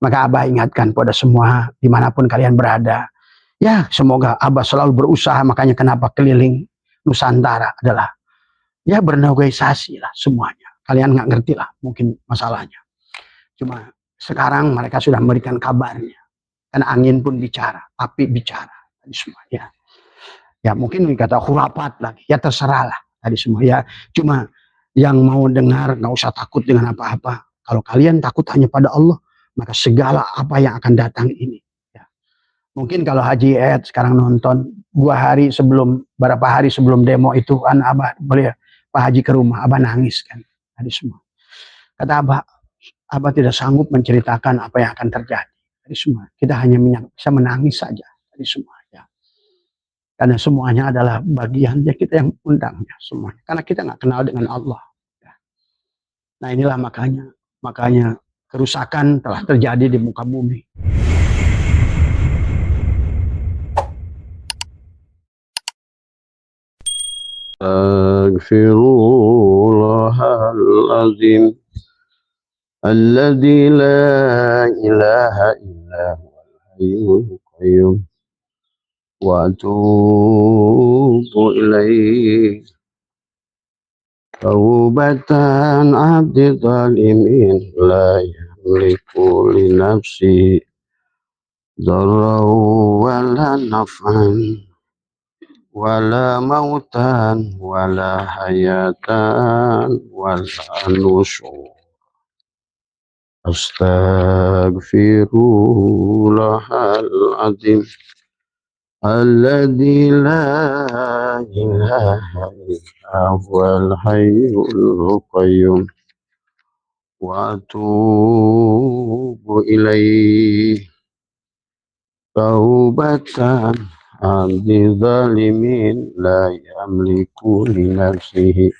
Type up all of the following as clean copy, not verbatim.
Maka Abah ingatkan pada semua dimanapun kalian berada, ya semoga Abah selalu berusaha. Makanya kenapa keliling Nusantara adalah ya bernegosiasi lah semuanya. Kalian nggak ngerti lah mungkin masalahnya. Cuma sekarang mereka sudah memberikan kabarnya. Dan angin pun bicara, api bicara. Tadi semua ya. Ya mungkin kata khurafat lagi. Ya terserah lah tadi semua ya. Cuma yang mau dengar nggak usah takut dengan apa-apa. Kalau kalian takut hanya pada Allah, maka segala apa yang akan datang ini. Ya. Mungkin kalau Haji Ed sekarang nonton 2 hari sebelum, berapa hari sebelum demo itu kan Abah boleh Pak Haji ke rumah, Abah nangis kan tadi semua. Kata Abah tidak sanggup menceritakan apa yang akan terjadi. Tadi semua. Kita hanya bisa menangis saja. Tadi semua. Ya. Karena semuanya adalah bagiannya kita yang undangnya semuanya. Karena kita nggak kenal dengan Allah. Ya. Nah inilah makanya kerusakan telah terjadi di muka bumi. Astaghfirullahaladzim alladzi la ilaha illa huwal hayyul qayyum wa atubu ilaihi taubatan abdi zalimin la yamliku li nafsi darran wala naf'an wala mautan wala hayatan wala nusyur. Astaghfirullahaladzim alladzi la ilaha illa huwal hayyul qayyum wa atubu ilaihi taubatan abdi zalimin la yamliku li nafsihi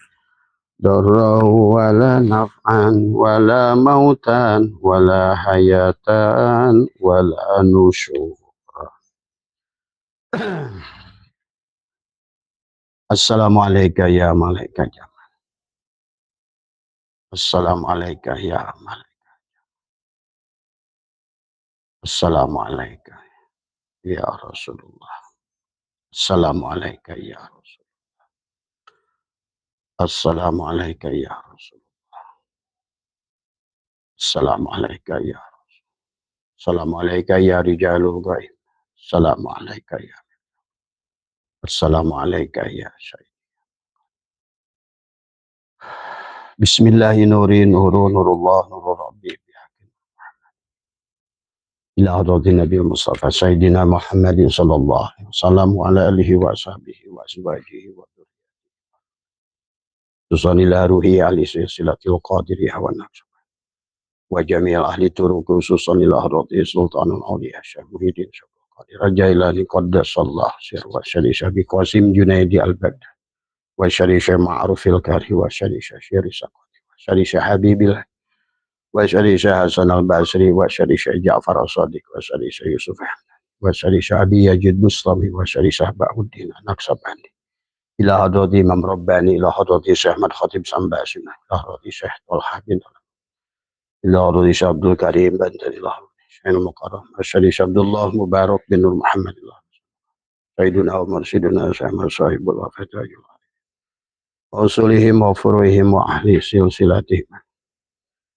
darran wala naf'an wala mautan wala hayatan wala nusyur. Assalamualaikum ya malaikat jamal. Assalamualaikum ya malaikat. Assalamualaikum ya Rasulullah. Assalamualaikum ya Rasulullah. Assalamualaikum ya Rasulullah. Assalamualaikum ya Rasulullah. Assalamualaikum ya rijalul ghaib. Assalamualaikum ya. Assalamualaikum ya syaitan. Bismillahirrahmanirrahim. Nurullah nurul rabbi bihaqqin ila hadratin Nabi Mustafa Sayyidina Muhammadin sallallahu alaihi wasallam wa ala alihi wa sahbihi wa azwajihi wa Tusanillah ruhi ahli silsilatil qadiriyah wa naqsah wa jami'al ahli turuq khususan ila hadrati sultanul awliya Syekh Muhyiddin Syekh Qadir Jailani qaddasallah sir wa syari Syekh Qasim Junaidi al-Baghdadi wa syari Syekh Ma'rufil Karhi wa syari Syekh Saqati wa syari Syekh Habibillah wa syari Syekh Hasan al-Basri wa syari Syekh Ja'far as-Sadiq wa syari Syekh Yusuf wa syari Syekh Abi Yazid Bustami wa syari Syekh Ba'uddin Naqsabandi ila hadrati Imam Rabbani ila hadrati Syekh Ahmad Khatib Sambasin ila hadrati Syekh Talha bin ila hadrati Syekh Abdul Karim Bantani ila hadrati Syekh Muqarram asyari Syekh Abdullah Mubarak bin Nur Muhammad ila Sayyiduna wa Mursiduna Syekh Ahmad Sahibul Wafatayul wa usulihim wa furuhim wa ahli silsilatihim.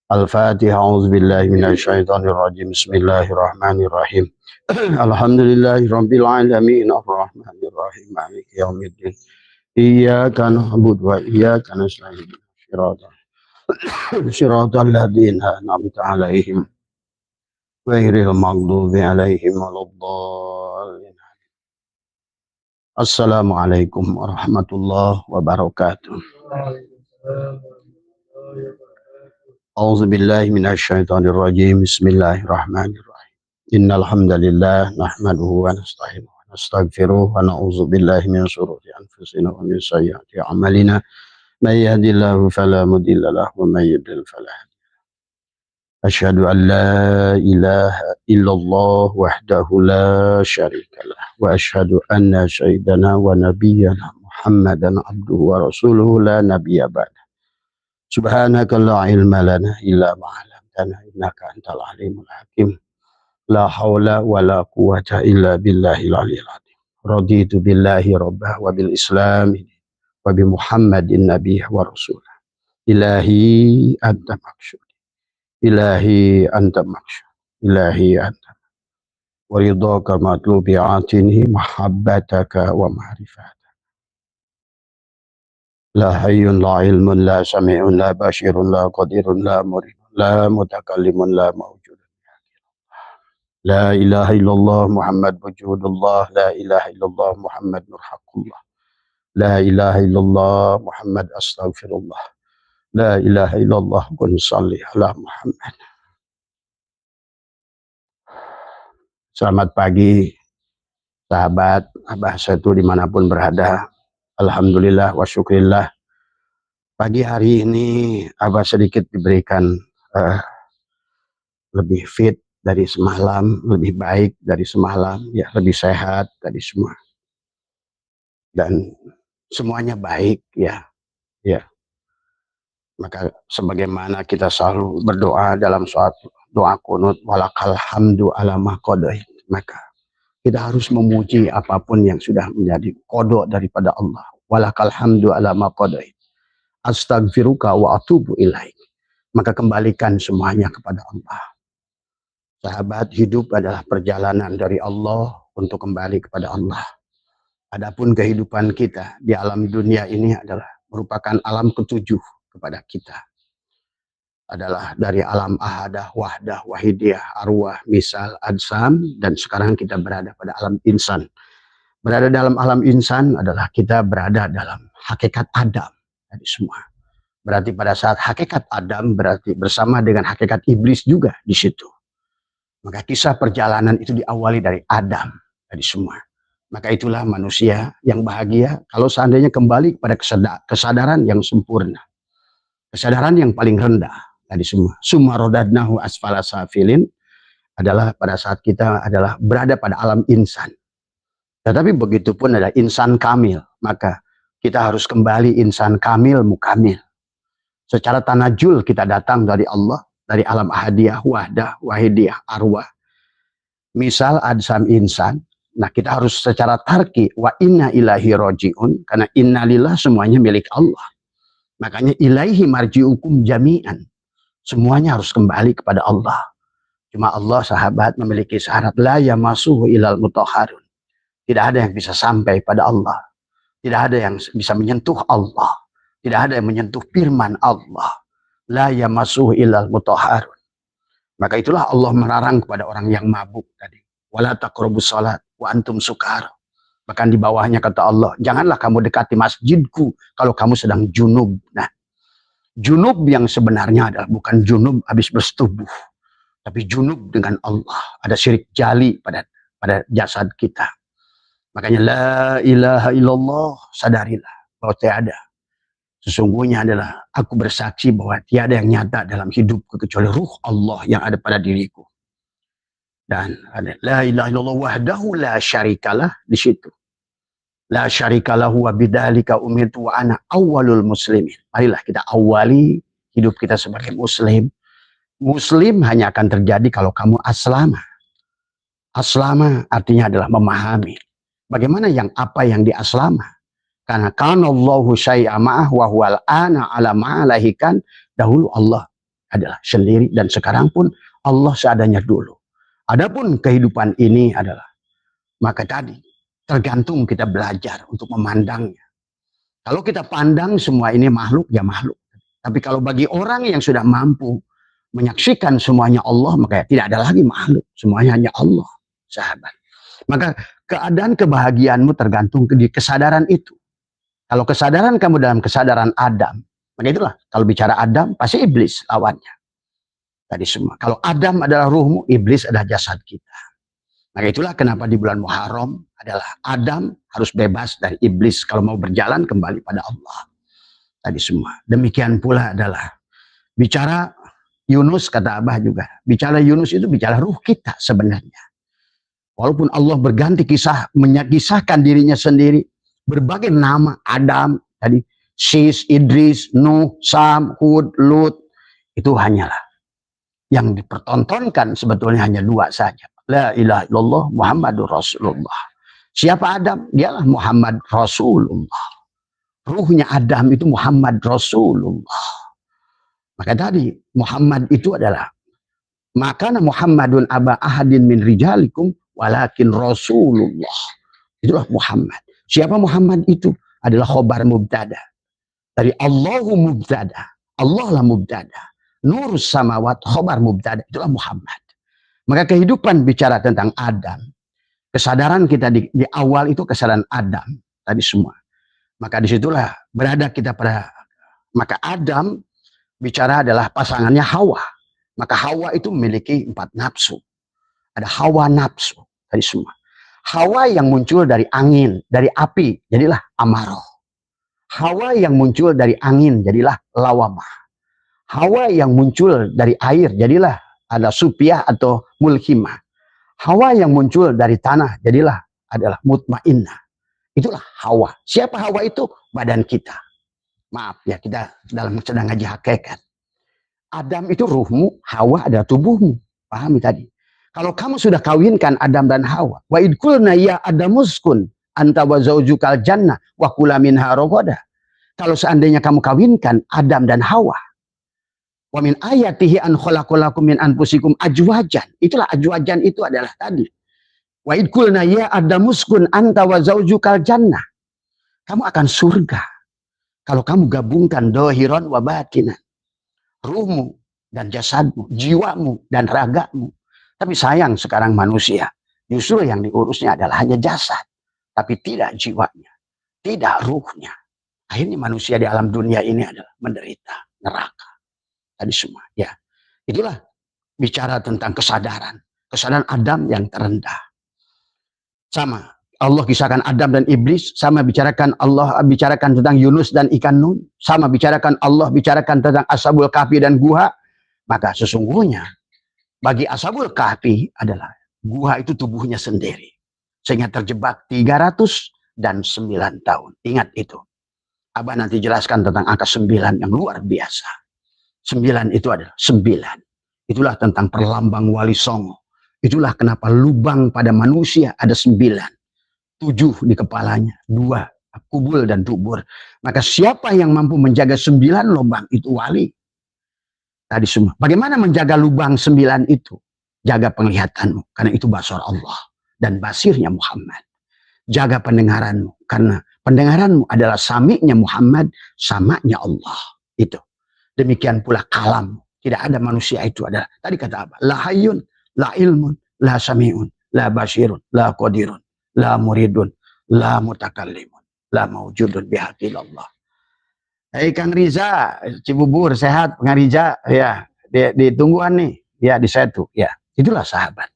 Al-Fatihah. A'udzubillahi minasyaitonir rajim. Bismillahirrahmanirrahim. Alhamdulillahi rabbil alamin arrahmanir rahim maliki yaumiddin. Iyyaka na'budu wa iyyaka nasta'in. Shiratal ladzina an'amta 'alaihim ghairil maghdubi 'alaihim waladdallin. Assalamualaikum warahmatullahi wabarakatuh. A'udzubillahi minasyaitonir rajim. Bismillahirrahmanirrahim. Innal hamdalillah nahmaduhu wa nasta'inuhu wa nastaghfiruh wa na'udzubillahi min shururi anfusina wa min sayyiati a'malina. May yahdihillahu fala mudilla lahu wa may yudlil fala hadiya lahu. Asyhadu an la ilaha illallah wahdahu la syarika lah wa asyhadu anna sayyidana wa nabiyyana Muhammadan abduhu wa rasuluhu la nabiyya ba'da. Subhanaka la ilma lana illa ma 'allamtana علمتنا إنك أنت العليم الحكيم لا حول ولا قوة إلا بالله العلي العظيم رضيت بالله ربا وبالإسلام وبمحمد النبي ورسوله إلهي أنت مقصود إلهي أنت مقصود إلهي أنت ورضاك مطلوب عاتني محبتك ومعرفتك لا حي لا علم لا سميع لا بشير لا قدير لا مريد لا متكلم لا موجود لا إله إلا الله محمد وجود الله لا إله إلا الله محمد نور حق الله لا إله إلا الله محمد أستغفر الله لا إله إلا الله كن صلي على محمد. Selamat pagi sahabat Abah Setu dimanapun berada. Alhamdulillah wa syukrillah. Pagi hari ini Abah sedikit diberikan lebih fit dari semalam, lebih baik dari semalam, ya lebih sehat dari semua. Dan semuanya baik ya. Ya. Maka sebagaimana kita selalu berdoa dalam suatu doa kunut walakal hamdu ala ma qadait, maka kita harus memuji apapun yang sudah menjadi qada daripada Allah. Walakal hamdu ala ma qadait. Astaghfiruka wa atubu ilaik. Maka kembalikan semuanya kepada Allah. Sahabat, hidup adalah perjalanan dari Allah untuk kembali kepada Allah. Adapun kehidupan kita di alam dunia ini adalah merupakan alam ketujuh kepada kita. Adalah dari alam ahadah, wahdah, wahidiyah, arwah, misal, adsam, dan sekarang kita berada pada alam insan. Berada dalam alam insan adalah kita berada dalam hakikat Adam dari semua. Berarti pada saat hakikat Adam berarti bersama dengan hakikat iblis juga di situ. Maka kisah perjalanan itu diawali dari Adam dari semua. Maka itulah manusia yang bahagia kalau seandainya kembali kepada kesadaran yang sempurna. Kesadaran yang paling rendah tadi semua. Summa radadnahu asfala safilin adalah pada saat kita adalah berada pada alam insan. Tetapi begitu pun ada insan kamil, maka kita harus kembali insan kamil mukamil. Secara tanajul kita datang dari Allah, dari alam ahadiyah, wahdah, wahidiyah, arwah. Misal adsam insan. Nah kita harus secara tarki wa inna ilahi roji'un, karena innalillah semuanya milik Allah. Makanya ilaihi marji'ukum jami'an. Semuanya harus kembali kepada Allah. Cuma Allah sahabat memiliki syarat la yamassuhu ilal mutahharun. Tidak ada yang bisa sampai pada Allah. Tidak ada yang bisa menyentuh Allah. Tidak ada yang menyentuh firman Allah. La yamassuhu ilal mutahharun. Maka itulah Allah melarang kepada orang yang mabuk tadi. Wala taqrabus shalat wa antum sukar. Bahkan di bawahnya kata Allah, janganlah kamu dekati masjidku kalau kamu sedang junub. Nah, junub yang sebenarnya adalah bukan junub habis bersetubuh, tapi junub dengan Allah. Ada syirik jali pada jasad kita. Makanya la ilaha illallah, sadarilah bahwa tiada. Sesungguhnya adalah aku bersaksi bahwa tiada yang nyata dalam hidupku kecuali ruh Allah yang ada pada diriku. Dan ada la ilaha illallah wahdahu la syarikalah di situ. La syarikalahu wa bidzalika umirtu wa ana awwalul muslimin. Marilah kita awali hidup kita sebagai muslim. Muslim hanya akan terjadi kalau kamu aslama. Aslama artinya adalah memahami. Bagaimana apa yang diaslama? Karena kanallahu syai'a ma'ah wa huwal ana ala ma'alahikan. Dahulu Allah adalah sendiri dan sekarang pun Allah seadanya dulu. Adapun kehidupan ini adalah maka tadi tergantung kita belajar untuk memandangnya. Kalau kita pandang semua ini makhluk, ya makhluk. Tapi kalau bagi orang yang sudah mampu menyaksikan semuanya Allah, maka tidak ada lagi makhluk. Semuanya hanya Allah, sahabat. Maka keadaan kebahagiaanmu tergantung di kesadaran itu. Kalau kesadaran kamu dalam kesadaran Adam, maka itulah kalau bicara Adam, pasti iblis lawannya. Tadi semua. Kalau Adam adalah ruhmu, iblis adalah jasad kita. Maka itulah kenapa di bulan Muharram adalah Adam harus bebas dari iblis kalau mau berjalan kembali pada Allah. Tadi semua. Demikian pula adalah bicara Yunus, kata Abah juga. Bicara Yunus itu bicara ruh kita sebenarnya. Walaupun Allah berganti menyakisahkan dirinya sendiri. Berbagai nama Adam, tadi Sis, Idris, Nuh, Sam, Hud, Lut. Itu hanyalah Yang dipertontonkan sebetulnya hanya dua saja. La ilaha illallah Muhammadur Rasulullah. Siapa Adam? Dialah Muhammad Rasulullah. Ruhnya Adam itu Muhammad Rasulullah. Maka tadi Muhammad itu adalah makana Muhammadun aba ahadin min rijalikum walakin Rasulullah. Itulah Muhammad. Siapa Muhammad itu? Adalah khobar mubtada. Dari Allahu mubtada. Allah lah mubtada. Nurus samawat khobar mubtada. Itulah Muhammad. Maka kehidupan bicara tentang Adam. Kesadaran kita di awal itu kesadaran Adam. Tadi semua. Maka disitulah berada kita pada. Maka Adam bicara adalah pasangannya Hawa. Maka Hawa itu memiliki 4 nafsu. Ada Hawa nafsu. Tadi semua. Hawa yang muncul dari angin, dari api. Jadilah Amaroh. Hawa yang muncul dari angin. Jadilah Lawamah. Hawa yang muncul dari air. Jadilah ada Supiah atau Mulhimah. Hawa yang muncul dari tanah. Jadilah adalah Mutmainnah. Itulah Hawa. Siapa Hawa itu? Badan kita. Maaf ya, kita sedang ngaji hakikat. Adam itu ruhmu, Hawa adalah tubuhmu. Pahami tadi. Kalau kamu sudah kawinkan Adam dan Hawa, wa idkulna ya Adamuskun anta wa zaujukal jannah wa kula minha ragadah. Kalau seandainya kamu kawinkan Adam dan Hawa, wa min ayatihi an khalaqalakum min anfusikum ajwajan. Itulah ajwajan itu adalah tadi. Wa idkulna ya Adamuskun anta wa zaujukal jannah. Kamu akan surga kalau kamu gabungkan dohiron wa batinan. Ruhmu dan jasadmu, jiwamu dan ragamu. Tapi sayang sekarang manusia, justru yang diurusnya adalah hanya jasad, tapi tidak jiwanya, tidak ruhnya. Akhirnya manusia di alam dunia ini adalah menderita neraka. Tadi semua, ya. Itulah bicara tentang kesadaran Adam yang terendah. Sama, Allah kisahkan Adam dan iblis, sama bicarakan Allah bicarakan tentang Yunus dan ikan Nun, sama bicarakan Allah bicarakan tentang Ashabul Kahfi dan Guha. Maka sesungguhnya bagi Ashabul Kahfi adalah Guha itu tubuhnya sendiri. Sehingga terjebak 309 tahun. Ingat itu. Abah nanti jelaskan tentang angka 9 yang luar biasa. 9 itu adalah 9. Itulah tentang perlambang Wali Songo. Itulah kenapa lubang pada manusia ada 9. 7 di kepalanya. 2 kubul dan dubur. Maka siapa yang mampu menjaga 9 lubang itu wali. Tadi semua. Bagaimana menjaga lubang 9 itu? Jaga penglihatanmu. Karena itu basar Allah. Dan basirnya Muhammad. Jaga pendengaranmu. Karena pendengaranmu adalah sami'nya Muhammad. Sama'nya Allah. Itu. Demikian pula kalam. Tidak ada manusia itu adalah. Tadi kata apa? La hayyun, la ilmun, la sami'un, la basirun, la qadirun, la muridun, la mutakallimun, la mawjudun bihaqillallah. Hei Kang Riza, Cibubur, sehat Kang Riza, ya, di tungguan nih, ya di Setu, ya. Itulah sahabat.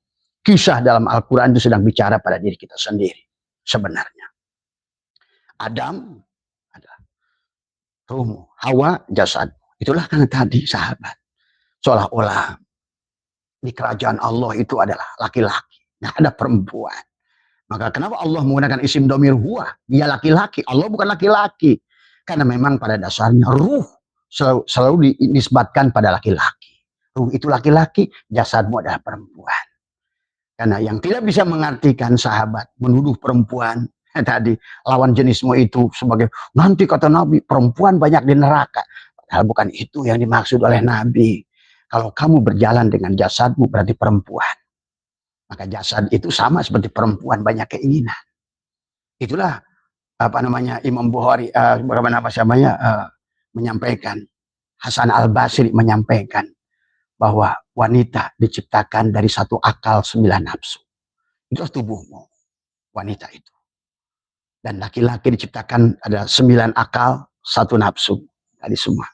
Kisah dalam Al-Quran itu sedang bicara pada diri kita sendiri, sebenarnya. Adam adalah ruhmu, Hawa jasad. Itulah kan tadi sahabat. Seolah-olah di kerajaan Allah itu adalah laki-laki, nggak ada perempuan. Maka kenapa Allah menggunakan isim domir huwa? Dia laki-laki, Allah bukan laki-laki. Karena memang pada dasarnya ruh selalu dinisbatkan pada laki-laki. Ruh itu laki-laki, jasadmu adalah perempuan. Karena yang tidak bisa mengartikan sahabat, menuduh perempuan, tadi lawan jenismu itu sebagai, nanti kata Nabi, perempuan banyak di neraka. Padahal bukan itu yang dimaksud oleh Nabi. Kalau kamu berjalan dengan jasadmu berarti perempuan. Maka jasad itu sama seperti perempuan, banyak keinginan. Itulah apa namanya Imam Bukhari menyampaikan, Hasan Al-Basri menyampaikan bahwa wanita diciptakan dari satu akal 9 nafsu. Itulah tubuhmu, wanita itu. Dan laki-laki diciptakan ada 9 akal, 1 nafsu. Tadi semua.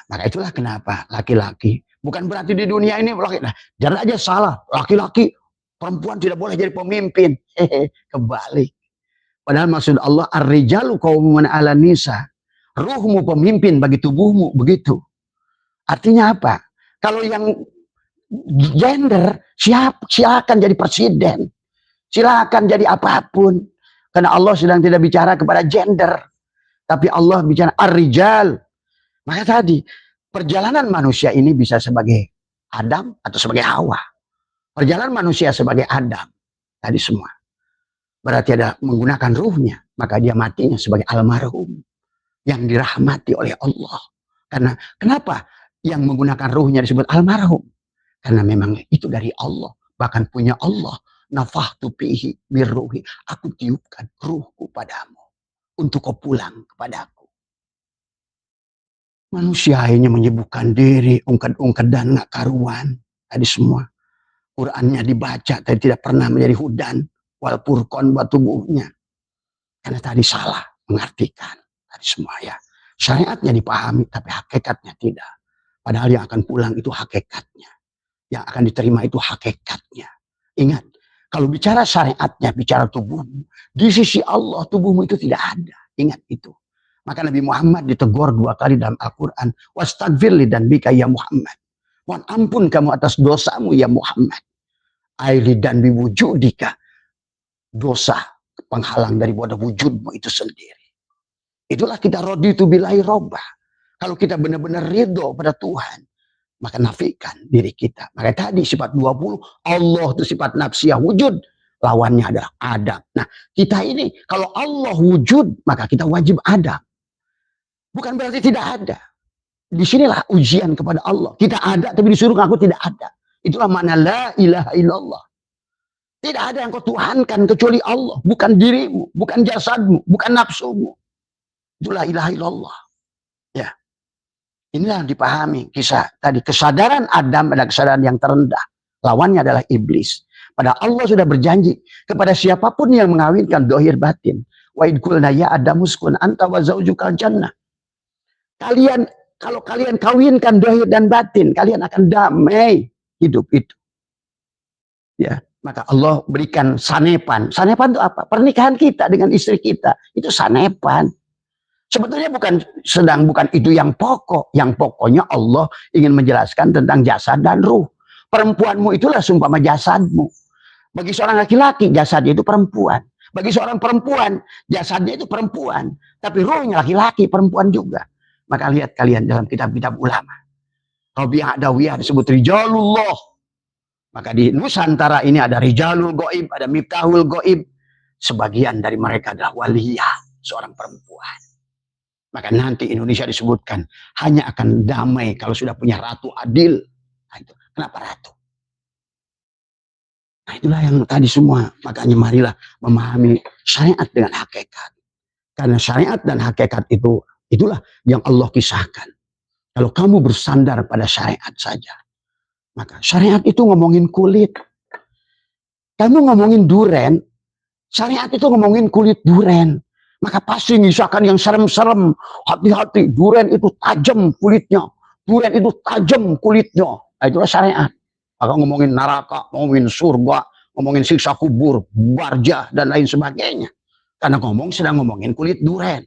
Maka itulah kenapa laki-laki, bukan berarti di dunia ini jangan aja salah, laki-laki perempuan tidak boleh jadi pemimpin. Kebalik. Padahal maksud Allah ar-rijalu qawwamun 'alan nisa. Ruhmu pemimpin bagi tubuhmu, begitu. Artinya apa? Kalau yang gender silakan jadi presiden. Silakan jadi apapun. Karena Allah sedang tidak bicara kepada gender. Tapi Allah bicara ar-rijal. Maka tadi perjalanan manusia ini bisa sebagai Adam atau sebagai Hawa. Perjalanan manusia sebagai Adam tadi semua. Berarti ada menggunakan ruhnya, maka dia matinya sebagai almarhum yang dirahmati oleh Allah. Karena kenapa yang menggunakan ruhnya disebut almarhum? Karena memang itu dari Allah, bahkan punya Allah. Nafahtu fihi birruhi, aku tiupkan ruhku padamu untuk kau pulang kepadaku. Manusia akhirnya menyibukkan diri, ungkad-ungkad dan gak karuan. Tadi semua. Qurannya dibaca, tapi tidak pernah menjadi hudan. Wal furqan buat tubuhnya. Karena tadi salah mengartikan. Tadi semua ya. Syariatnya dipahami, tapi hakikatnya tidak. Padahal yang akan pulang itu hakikatnya. Yang akan diterima itu hakikatnya. Ingat, kalau bicara syariatnya, bicara tubuhmu. Di sisi Allah, tubuhmu itu tidak ada. Ingat itu. Maka Nabi Muhammad ditegur 2 kali dalam Al-Quran. Wastagfirli dan bika ya Muhammad. Mohon ampun kamu atas dosamu ya Muhammad. Aili dan biwujudika. Dosa penghalang daripada wujudmu itu sendiri. Itulah kita raditu billahi robbah. Kalau kita benar-benar ridho pada Tuhan, maka nafikan diri kita. Maka tadi sifat 20, Allah itu sifat nafsiyah wujud. Lawannya adalah Adam. Nah, kita ini kalau Allah wujud, maka kita wajib Adam. Bukan berarti tidak ada. Disinilah ujian kepada Allah. Kita ada tapi disuruh ngaku tidak ada. Itulah makna la ilaha illallah. Tidak ada yang kau tuhankan kecuali Allah. Bukan dirimu, bukan jasadmu, bukan nafsumu. Itulah ilaha illallah. Ya. Inilah yang dipahami kisah tadi. Kesadaran Adam adalah kesadaran yang terendah. Lawannya adalah iblis. Padahal Allah sudah berjanji kepada siapapun yang mengawinkan dohir batin. Wa id qulna ya Adamuskun anta wa zaujukal jannah. Kalau kalian kawinkan dohir dan batin, kalian akan damai hidup itu. Ya, maka Allah berikan sanepan. Sanepan itu apa? Pernikahan kita dengan istri kita itu sanepan. Sebetulnya bukan itu yang pokok. Yang pokoknya Allah ingin menjelaskan tentang jasad dan ruh. Perempuanmu itulah seumpama jasadmu. Bagi seorang laki-laki jasadnya itu perempuan. Bagi seorang perempuan jasadnya itu perempuan. Tapi ruhnya laki-laki, perempuan juga. Maka lihat kalian dalam kitab-kitab ulama. Rabi'ah Adawiyah disebut Rijalullah. Maka di Nusantara ini ada Rijalul Goib, ada Miftahul Goib. Sebagian dari mereka adalah waliyah, seorang perempuan. Maka nanti Indonesia disebutkan hanya akan damai kalau sudah punya ratu adil. Nah, itu. Kenapa ratu? Nah itulah yang tadi semua. Makanya marilah memahami syariat dengan hakikat. Karena syariat dan hakikat itu, itulah yang Allah kisahkan. Kalau kamu bersandar pada syariat saja, maka syariat itu ngomongin kulit. Kamu ngomongin duren, syariat itu ngomongin kulit duren. Maka pasti misalkan yang serem-serem, hati-hati, duren itu tajam kulitnya. Duren itu tajam kulitnya. Nah, itulah syariat. Maka ngomongin neraka, ngomongin surga, ngomongin siksa kubur, barjah, dan lain sebagainya. Karena sedang ngomongin kulit duren.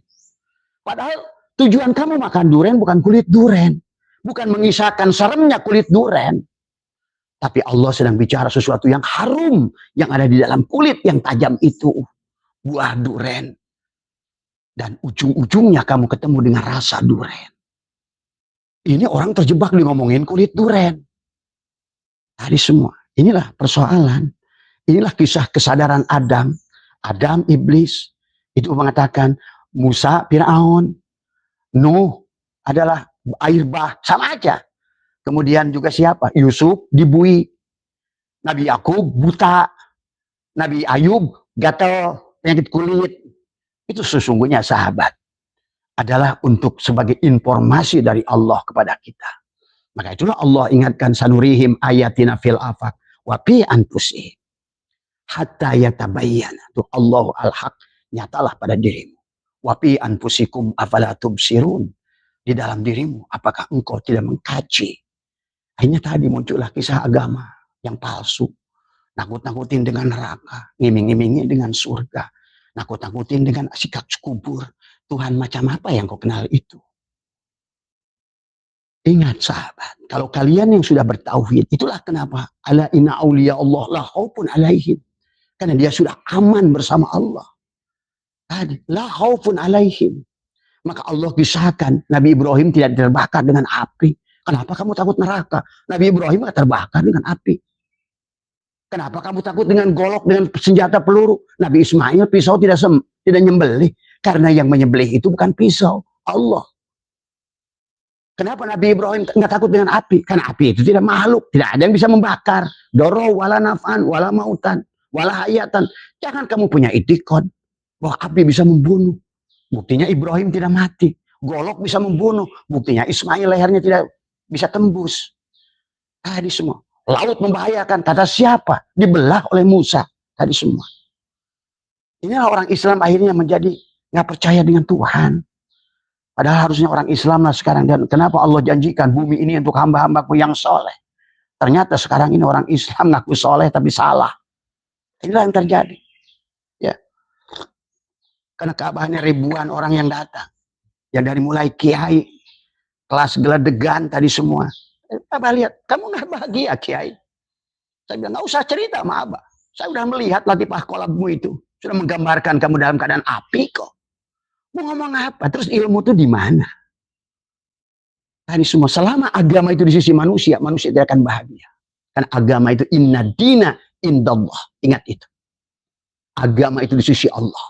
Padahal tujuan kamu makan duren bukan kulit duren. Bukan mengisahkan seremnya kulit duren. Tapi Allah sedang bicara sesuatu yang harum. Yang ada di dalam kulit yang tajam itu. Buah duren. Dan ujung-ujungnya kamu ketemu dengan rasa duren. Ini orang terjebak di ngomongin kulit duren. Tadi semua. Inilah persoalan. Inilah kisah kesadaran Adam. Adam, iblis. Itu mengatakan Musa, Fir'aun. Nuh adalah air bah. Sama aja. Kemudian juga siapa? Yusuf dibui. Nabi Yakub buta. Nabi Ayub gatal penyakit kulit. Itu sesungguhnya sahabat adalah untuk sebagai informasi dari Allah kepada kita. Maka itulah Allah ingatkan sanurihim ayatina fil afaq wa fi anfusihim hatta yatabayyana. Itu Allahu al-haq, nyatalah pada dirimu. Wa fi anfusikum afala tubsirun. Di dalam dirimu apakah engkau tidak mengkaji? Akhirnya tadi muncullah kisah agama yang palsu. Nakut-nakutin dengan neraka, ngiming-ngimingin dengan surga. Nakut-nakutin dengan sikap kubur. Tuhan macam apa yang kau kenal itu? Ingat sahabat, kalau kalian yang sudah bertauhid, itulah kenapa ala inna auliya Allah la khaufun alaihim. Karena dia sudah aman bersama Allah. Tadi la khaufun alaihim. Maka Allah kisahkan Nabi Ibrahim tidak terbakar dengan api. Kenapa kamu takut neraka? Nabi Ibrahim terbakar dengan api. Kenapa kamu takut dengan golok, dengan senjata peluru? Nabi Ismail pisau tidak nyembelih. Karena yang menyembelih itu bukan pisau, Allah. Kenapa Nabi Ibrahim nggak takut dengan api? Karena api itu tidak makhluk, tidak ada yang bisa membakar. Doro wala naf'an, wala mautan, wala hayatan. Jangan kamu punya itikad bahwa api bisa membunuh. Buktinya Ibrahim tidak mati. Golok bisa membunuh. Buktinya Ismail lehernya tidak bisa tembus. Tadi semua. Laut membahayakan. Kata siapa? Dibelah oleh Musa. Tadi semua. Inilah orang Islam akhirnya menjadi nggak percaya dengan Tuhan. Padahal harusnya orang Islam lah sekarang. Dan kenapa Allah janjikan bumi ini untuk hamba-hambaku yang soleh? Ternyata sekarang ini orang Islam ngaku soleh tapi salah. Inilah yang terjadi. Ya. Karena Ka'bahnya ribuan orang yang datang. Yang dari mulai kiai, kelas geledegan tadi semua. Abah lihat, kamu nggak bahagia kiai. Saya bilang, nggak usah cerita sama Abah. Saya sudah melihat latifah kolabmu itu. Sudah menggambarkan kamu dalam keadaan api kok. Mau ngomong apa? Terus ilmu itu di mana? Tadi semua, selama agama itu di sisi manusia, manusia tidak akan bahagia. Karena agama itu inna dina indallah. Ingat itu. Agama itu di sisi Allah.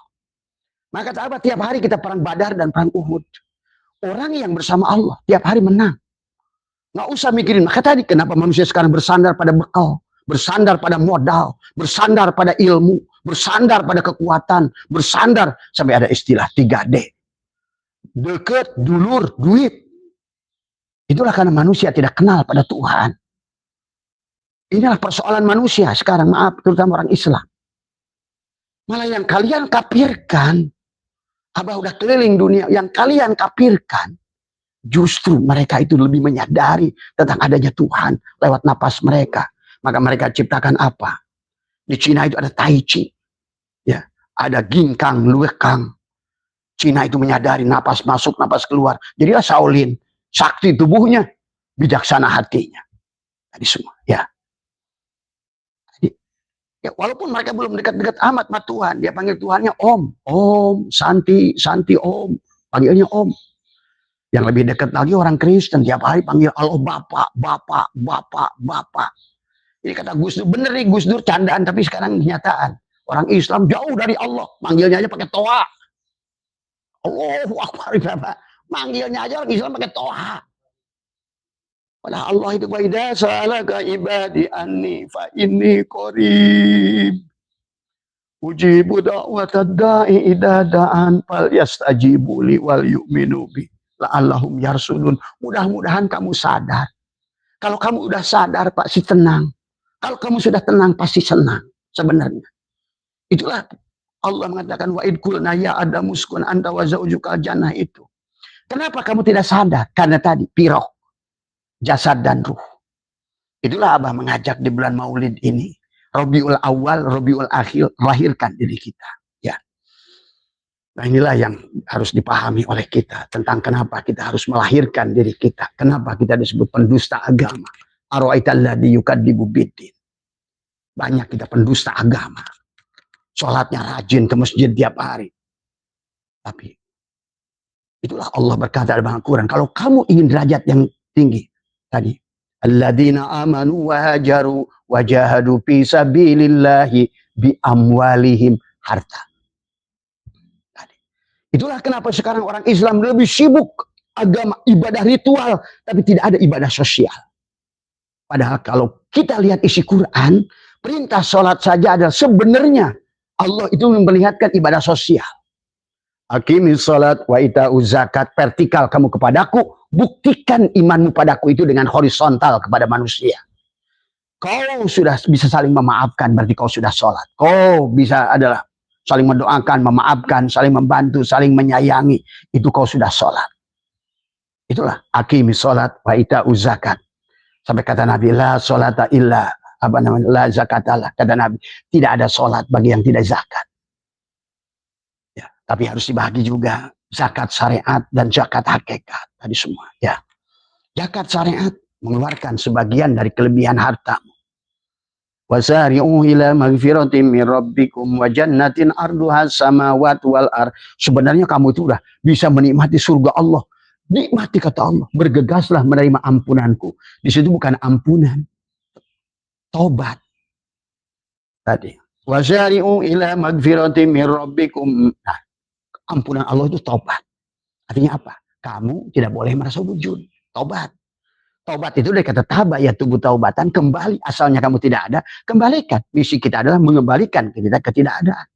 Maka kata Abah, tiap hari kita perang Badar dan perang Uhud. Orang yang bersama Allah tiap hari menang. Nggak usah mikirin. Maka tadi kenapa manusia sekarang bersandar pada bekal, bersandar pada modal, bersandar pada ilmu, bersandar pada kekuatan, bersandar sampai ada istilah 3D. Deket, dulur, duit. Itulah karena manusia tidak kenal pada Tuhan. Inilah persoalan manusia sekarang, maaf, terutama orang Islam. Malah yang kalian kafirkan, Abah udah keliling dunia, yang kalian kafirkan, justru mereka itu lebih menyadari tentang adanya Tuhan lewat napas mereka. Maka mereka ciptakan apa? Di Cina itu ada Tai Chi, ya, ada Ginkang, Luekang. Cina itu menyadari napas masuk, napas keluar. Jadilah Shaolin, sakti tubuhnya, bijaksana hatinya. Tadi semua, ya. Ya, walaupun mereka belum dekat-dekat amat sama Tuhan, dia panggil Tuhannya Om, Om, Santi, Santi Om, panggilnya Om. Yang lebih dekat lagi orang Kristen tiap hari panggil Allah Bapak, Bapak, Bapak, Bapak. Ini kata Gus Dur, bener nih Gus Dur candaan tapi sekarang kenyataan. Orang Islam jauh dari Allah, manggilnya aja pakai toa. Allahu Akbar, manggilnya aja orang Islam pakai toa. Padahal Allah itu waidah salaka ibadi anni fa inni qarib. Ujibu da'watad da'i idza da'an fal yastajibu li wal yu'minu bi la'allahum yarsulun. Mudah-mudahan kamu sadar. Kalau kamu udah sadar pasti tenang. Kalau kamu sudah tenang pasti senang sebenarnya. Itulah Allah mengatakan wa id qulna ya adamu uskun anta wa zaujukal jannah itu. Kenapa kamu tidak sadar? Karena tadi pirok, jasad dan ruh. Itulah Abah mengajak di bulan Maulid ini. Rabiul Awal, Rabiul Akhir, lahirkan diri kita. Ya. Nah inilah yang harus dipahami oleh kita. Tentang kenapa kita harus melahirkan diri kita. Kenapa kita disebut pendusta agama. Arwa'aitalladzi yukadzibu biddin. Banyak kita pendusta agama. Sholatnya rajin ke masjid tiap hari. Tapi itulah Allah berkata dalam Al-Quran. Kalau kamu ingin derajat yang tinggi. Tadi. Alladzina amanu wa hajaru wa jahadu fi sabilillahi bi amwalihim harta. Tadi. Itulah kenapa sekarang orang Islam lebih sibuk agama, ibadah ritual, tapi tidak ada ibadah sosial. Padahal kalau kita lihat isi Quran, perintah sholat saja adalah sebenarnya Allah itu memperlihatkan ibadah sosial. Aqimis sholat wa ita'uz zakat, vertikal kamu kepadaku, buktikan imanmu padaku itu dengan horizontal kepada manusia. Kau sudah bisa saling memaafkan, berarti kau sudah sholat. Kau bisa adalah saling mendoakan, memaafkan, saling membantu, saling menyayangi. Itu kau sudah sholat. Itulah aqimis sholat wa ita'uz zakat. Sampai kata Nabi, la sholata illa, apa namanya, la zakatalah. Kata Nabi, tidak ada sholat bagi yang tidak zakat. Ya, tapi harus dibagi juga zakat syariat dan zakat hakikat tadi semua. Ya, zakat syariat mengeluarkan sebagian dari kelebihan hartamu. Wasari'u ila magfiratin min rabbikum wa jannatin arduha samawati wal ardh. Sebenarnya kamu itu udah bisa menikmati surga Allah Nikmati kata Allah. Bergegaslah menerima ampunanku. Di situ bukan ampunan. Tobat. Tadi. Wasari'u ila magfirati min rabbikum. Nah, ampunan Allah itu tobat. Artinya apa? Kamu tidak boleh merasa wujud. Tobat. Tobat itu dari kata taba, ya tubuh taubatan, kembali. Asalnya kamu tidak ada, kembalikan. Misi kita adalah mengembalikan kita ketidakadaan.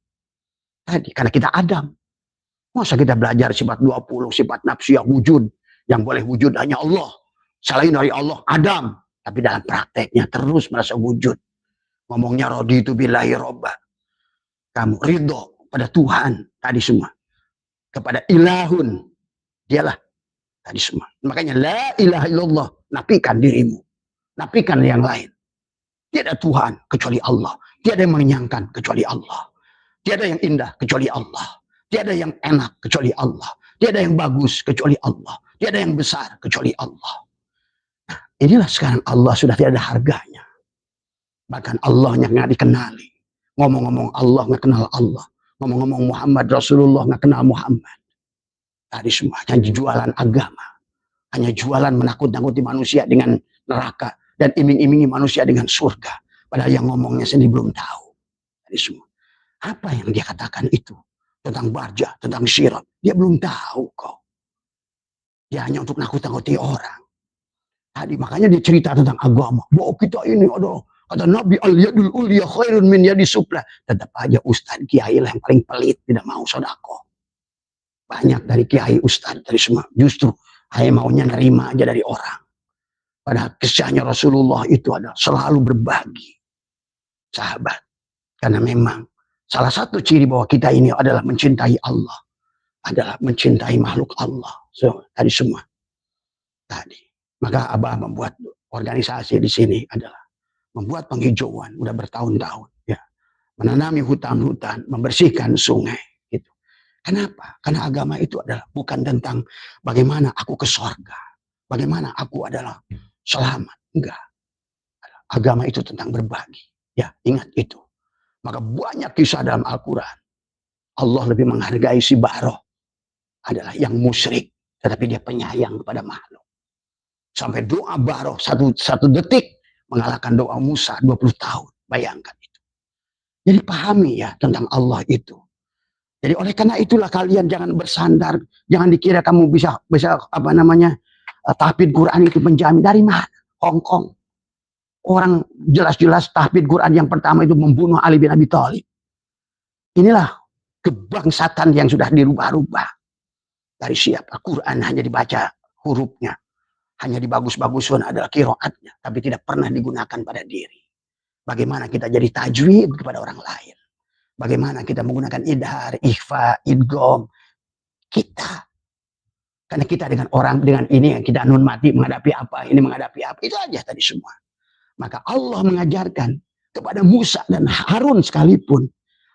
Tadi, karena kita Adam. Masa kita belajar sifat 20, sifat nafsiyah wujud. Yang boleh wujud hanya Allah. Selain dari Allah, Adam. Tapi dalam prakteknya terus merasa wujud. Ngomongnya raditu billahi robba. Kamu ridho pada Tuhan. Tadi semua. Kepada ilahun. Dialah. Tadi semua. Makanya la ilaha illallah. Nafikan dirimu. Nafikan yang lain. Tiada Tuhan kecuali Allah. Tiada yang mengenyangkan kecuali Allah. Tiada yang indah kecuali Allah. Tiada yang enak kecuali Allah. Tiada yang bagus kecuali Allah. Tiada yang besar kecuali Allah. Nah, inilah sekarang Allah sudah tidak ada harganya. Bahkan Allahnya nggak dikenali. Ngomong-ngomong Allah nggak kenal Allah. Ngomong-ngomong Muhammad Rasulullah nggak kenal Muhammad. Tadi semua hanya jualan agama. Hanya jualan menakut-nakuti manusia dengan neraka. Dan iming-imingi manusia dengan surga. Padahal yang ngomongnya sendiri belum tahu. Tadi semua. Apa yang dia katakan itu? Tentang barja, tentang syirat. Dia belum tahu kok. Dia hanya untuk nakut-nakuti orang. Tadi makanya dia cerita tentang agama. Bahwa kita ini ada, kata Nabi, al-yadul uliya khairun min yadi supla. Tetap aja ustadz kiai lah yang paling pelit. Tidak mau sodako. Banyak dari kiai ustadz dari semua. Justru hanya maunya nerima aja dari orang. Padahal kisahnya Rasulullah itu adalah selalu berbagi. Sahabat. Karena memang salah satu ciri bahwa kita ini adalah mencintai Allah. Adalah mencintai makhluk Allah. So, tadi semua. Tadi. Maka Abah membuat organisasi di sini adalah membuat penghijauan. Udah bertahun-tahun. Ya. Menanami hutan-hutan. Membersihkan sungai. Gitu. Kenapa? Karena agama itu adalah bukan tentang bagaimana aku ke surga. Bagaimana aku adalah selamat. Enggak. Agama itu tentang berbagi. Ya, ingat itu. Maka banyak kisah dalam Al-Quran. Allah lebih menghargai si Ba'roh. Adalah yang musyrik. Tetapi dia penyayang kepada makhluk. Sampai doa Ba'roh satu detik. Mengalahkan doa Musa 20 tahun. Bayangkan itu. Jadi pahami ya tentang Allah itu. Jadi oleh karena itulah kalian jangan bersandar. Jangan dikira kamu bisa apa namanya. Tahfidz Quran itu menjamin. Dari mana? Hong Kong. Orang jelas-jelas tahfidz Quran yang pertama itu membunuh Ali bin Abi Thalib. Inilah kebangsatan yang sudah dirubah-rubah. Dari siapa? Quran hanya dibaca hurufnya. Hanya dibagus-baguskan adalah qiraatnya. Tapi tidak pernah digunakan pada diri. Bagaimana kita jadi tajwid kepada orang lain. Bagaimana kita menggunakan idhar, ikhfa, idgham. Kita. Karena kita dengan orang, dengan ini yang kita nun mati menghadapi apa, ini menghadapi apa. Itu aja tadi semua. Maka Allah mengajarkan kepada Musa dan Harun sekalipun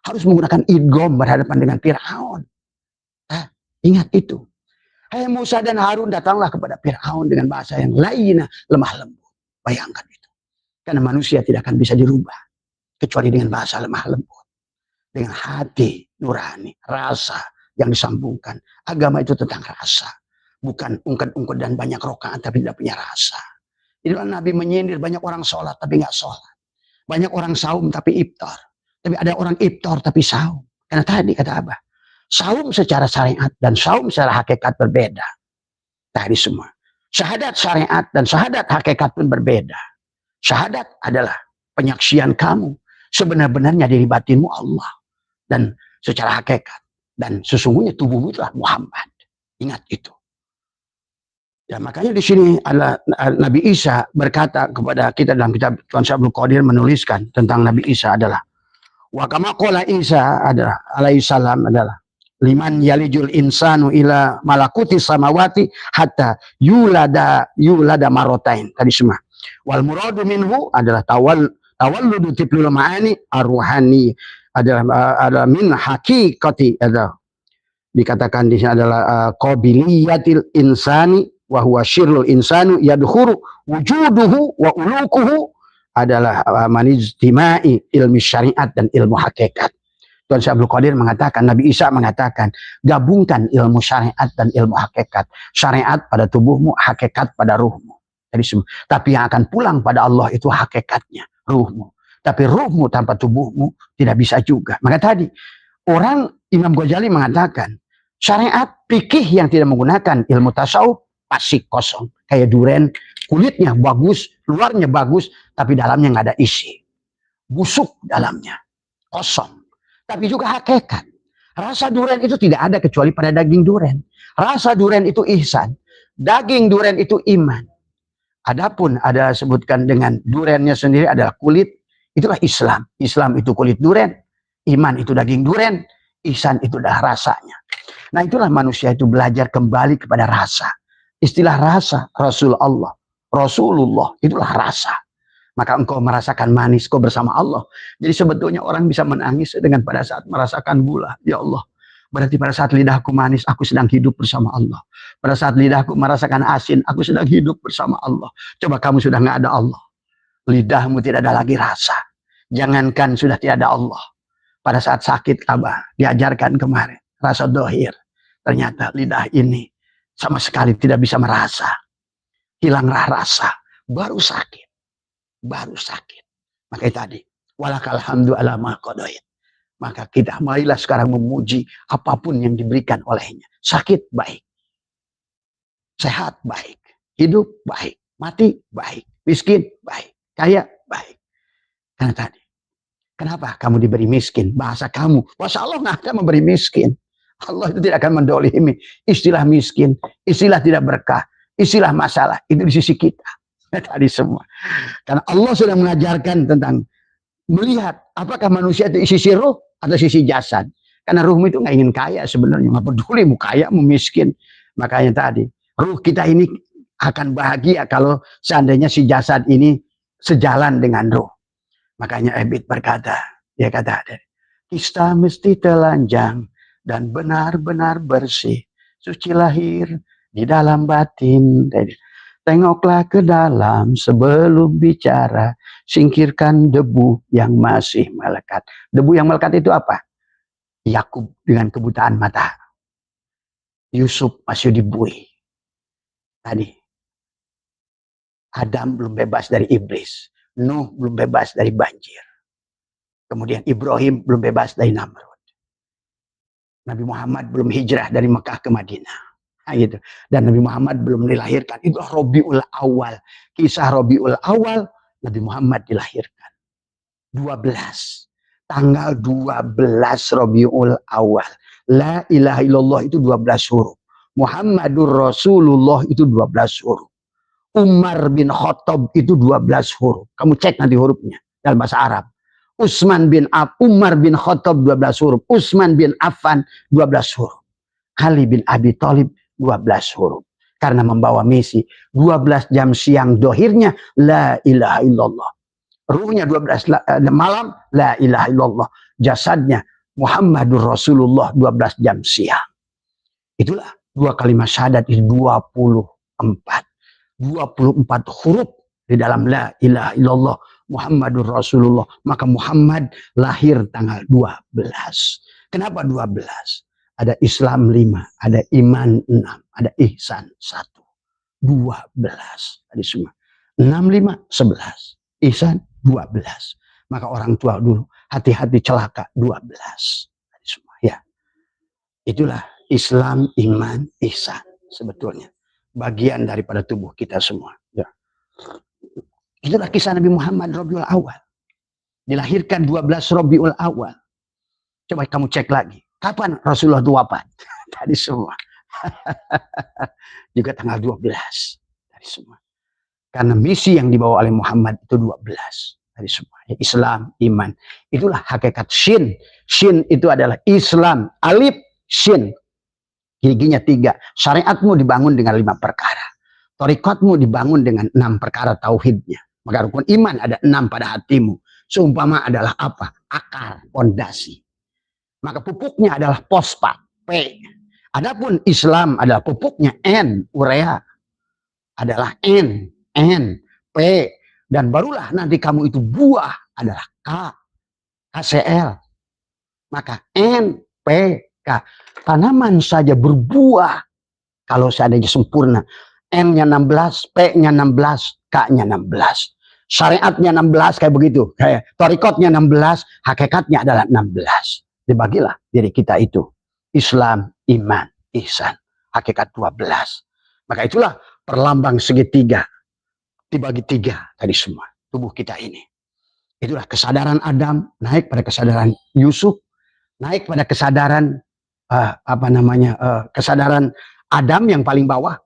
harus menggunakan idgham berhadapan dengan Fir'aun. Ingat itu. Hai Musa dan Harun datanglah kepada Fir'aun dengan bahasa yang lainnya lemah lembut. Bayangkan itu. Karena manusia tidak akan bisa dirubah. Kecuali dengan bahasa lemah lembut. Dengan hati nurani, rasa yang disambungkan. Agama itu tentang rasa. Bukan ungkit-ungkit dan banyak rokaat tapi tidak punya rasa. Inilah Nabi menyindir banyak orang sholat tapi nggak sholat. Banyak orang saum tapi iftar. Tapi ada orang iftar tapi saum. Karena tadi kata Abah. Saum secara syariat dan saum secara hakikat berbeda. Tadi semua. Syahadat syariat dan syahadat hakikat pun berbeda. Syahadat adalah penyaksian kamu. Sebenar-benarnya diri batinmu Allah. Dan secara hakikat. Dan sesungguhnya tubuhmu itulah Muhammad. Ingat itu. Ya, makanya di sini adalah Nabi Isa berkata kepada kita dalam kitab Tuan Syabul Qadir menuliskan tentang Nabi Isa adalah wa kama qala Isa adalah alaihi salam adalah liman yalijul insanu ila malakuti samawati hatta yulada marotain tadi semua. Wal muradu minhu adalah tawalludu tiplul ma'ani arruhani adalah min haqiqati adalah dikatakan di sini adalah qabiliyatil insani wa huwa syirrul insanu yadkhuru wujuduhu wa ulukuhu adalah manijtima'i ilmi syariat dan ilmu hakikat. Tuan Syekh Abdul Qadir mengatakan, Nabi Isa mengatakan, gabungkan ilmu syariat dan ilmu hakikat. Syariat pada tubuhmu, hakikat pada ruhmu. Jadi, tapi yang akan pulang pada Allah itu hakikatnya, ruhmu. Tapi ruhmu tanpa tubuhmu tidak bisa juga. Maka tadi, Imam Ghazali mengatakan, syariat fikih yang tidak menggunakan ilmu tasawuf pasti kosong. Kayak duren, kulitnya bagus, luarnya bagus, tapi dalamnya nggak ada isi. Busuk dalamnya, kosong. Tapi juga hakikat. Rasa duren itu tidak ada kecuali pada daging duren. Rasa duren itu ihsan. Daging duren itu iman. Adapun ada sebutkan dengan durennya sendiri adalah kulit. Itulah Islam. Islam itu kulit duren. Iman itu daging duren. Ihsan itu adalah rasanya. Nah itulah manusia itu belajar kembali kepada rasa. Istilah rasa Rasulullah. Itulah rasa. Maka engkau merasakan manis, kau bersama Allah. Jadi sebetulnya orang bisa menangis dengan pada saat merasakan gula. Ya Allah, berarti pada saat lidahku manis, aku sedang hidup bersama Allah. Pada saat lidahku merasakan asin, aku sedang hidup bersama Allah. Coba kamu sudah nggak ada Allah. Lidahmu tidak ada lagi rasa. Jangankan sudah tidak ada Allah. Pada saat sakit, Abah, diajarkan kemarin. Rasa dohir. Ternyata lidah ini sama sekali tidak bisa merasa. Hilanglah rasa. Baru sakit. Makanya tadi, walakal hamdu ala ma qadait. Maka kita marilah sekarang memuji apapun yang diberikan olehnya. Sakit baik. Sehat baik. Hidup baik. Mati baik. Miskin baik. Kaya baik. Karena tadi, kenapa kamu diberi miskin? Bahasa kamu. Masya Allah nggak akan memberi miskin. Allah itu tidak akan mendolimi. Istilah miskin. Istilah tidak berkah. Istilah masalah. Itu di sisi kita. Tadi semua. Karena Allah sudah mengajarkan tentang melihat apakah manusia itu sisi ruh atau sisi jasad. Karena ruhmu itu nggak ingin kaya sebenarnya. Nggak peduli mau kaya, mau miskin. Makanya tadi, ruh kita ini akan bahagia kalau seandainya si jasad ini sejalan dengan ruh. Makanya Ebit berkata, dia kata, kita mesti telanjang dan benar-benar bersih. Suci lahir di dalam batin. Tengoklah ke dalam sebelum bicara. Singkirkan debu yang masih melekat. Debu yang melekat itu apa? Yakub dengan kebutaan mata. Yusuf masih dibui. Tadi. Adam belum bebas dari iblis. Nuh belum bebas dari banjir. Kemudian Ibrahim belum bebas dari Namrud. Nabi Muhammad belum hijrah dari Mekah ke Madinah. Nah, gitu. Dan Nabi Muhammad belum dilahirkan. Itu Rabiul Awal. Kisah Rabiul Awal, Nabi Muhammad dilahirkan. 12. Tanggal 12 Rabiul Awal. La ilaha illallah itu 12 huruf. Muhammadur Rasulullah itu 12 huruf. Umar bin Khattab itu 12 huruf. Kamu cek nanti hurufnya dalam bahasa Arab. Umar bin Khattab 12 huruf. Utsman bin Affan 12 huruf. Ali bin Abi Thalib 12 huruf. Karena membawa misi 12 jam siang dohirnya la ilaha illallah. Ruhnya 12 malam la ilaha illallah. Jasadnya Muhammadur Rasulullah 12 jam siang. Itulah dua kalimat syahadat itu 24. 24 huruf di dalam la ilaha illallah Muhammadur Rasulullah. Maka Muhammad lahir tanggal 12. Kenapa 12? Ada Islam 5, ada iman 6, ada ihsan 1. 12 tadi semua. 6, 5, 11. Ihsan 12. Maka orang tua dulu hati-hati celaka 12. Tadi semua ya. Itulah Islam, iman, ihsan sebetulnya. Bagian daripada tubuh kita semua. Ya. Itulah kisah Nabi Muhammad Rabiul Awal. Dilahirkan 12 Rabiul Awal. Coba kamu cek lagi. Kapan Rasulullah itu wafat? Tadi semua. Juga tanggal 12. Tadi semua. Karena misi yang dibawa oleh Muhammad itu 12. Tadi semua. Ya, Islam, iman. Itulah hakikat syin. Syin itu adalah Islam. Alif, syin. Giginya 3. Syariatmu dibangun dengan 5 perkara. Torikotmu dibangun dengan 6 perkara tauhidnya. Maka rukun iman ada 6 pada hatimu. Seumpama adalah apa? Akar, pondasi. Maka pupuknya adalah fosfat, P. Adapun Islam adalah pupuknya N, urea. Adalah N, P. Dan barulah nanti kamu itu buah adalah K, KCl. Maka NPK. Tanaman saja berbuah kalau seandainya sempurna. M-nya 16, P-nya 16, K-nya 16. Syariatnya 16 kayak begitu. Kayak torikotnya 16, hakikatnya adalah 16. Dibagilah diri kita itu. Islam, iman, ihsan. Hakikat 12. Maka itulah perlambang segitiga. Dibagi 3 tadi semua. Tubuh kita ini. Itulah kesadaran Adam naik pada kesadaran Yusuf, naik pada kesadaran kesadaran Adam yang paling bawah.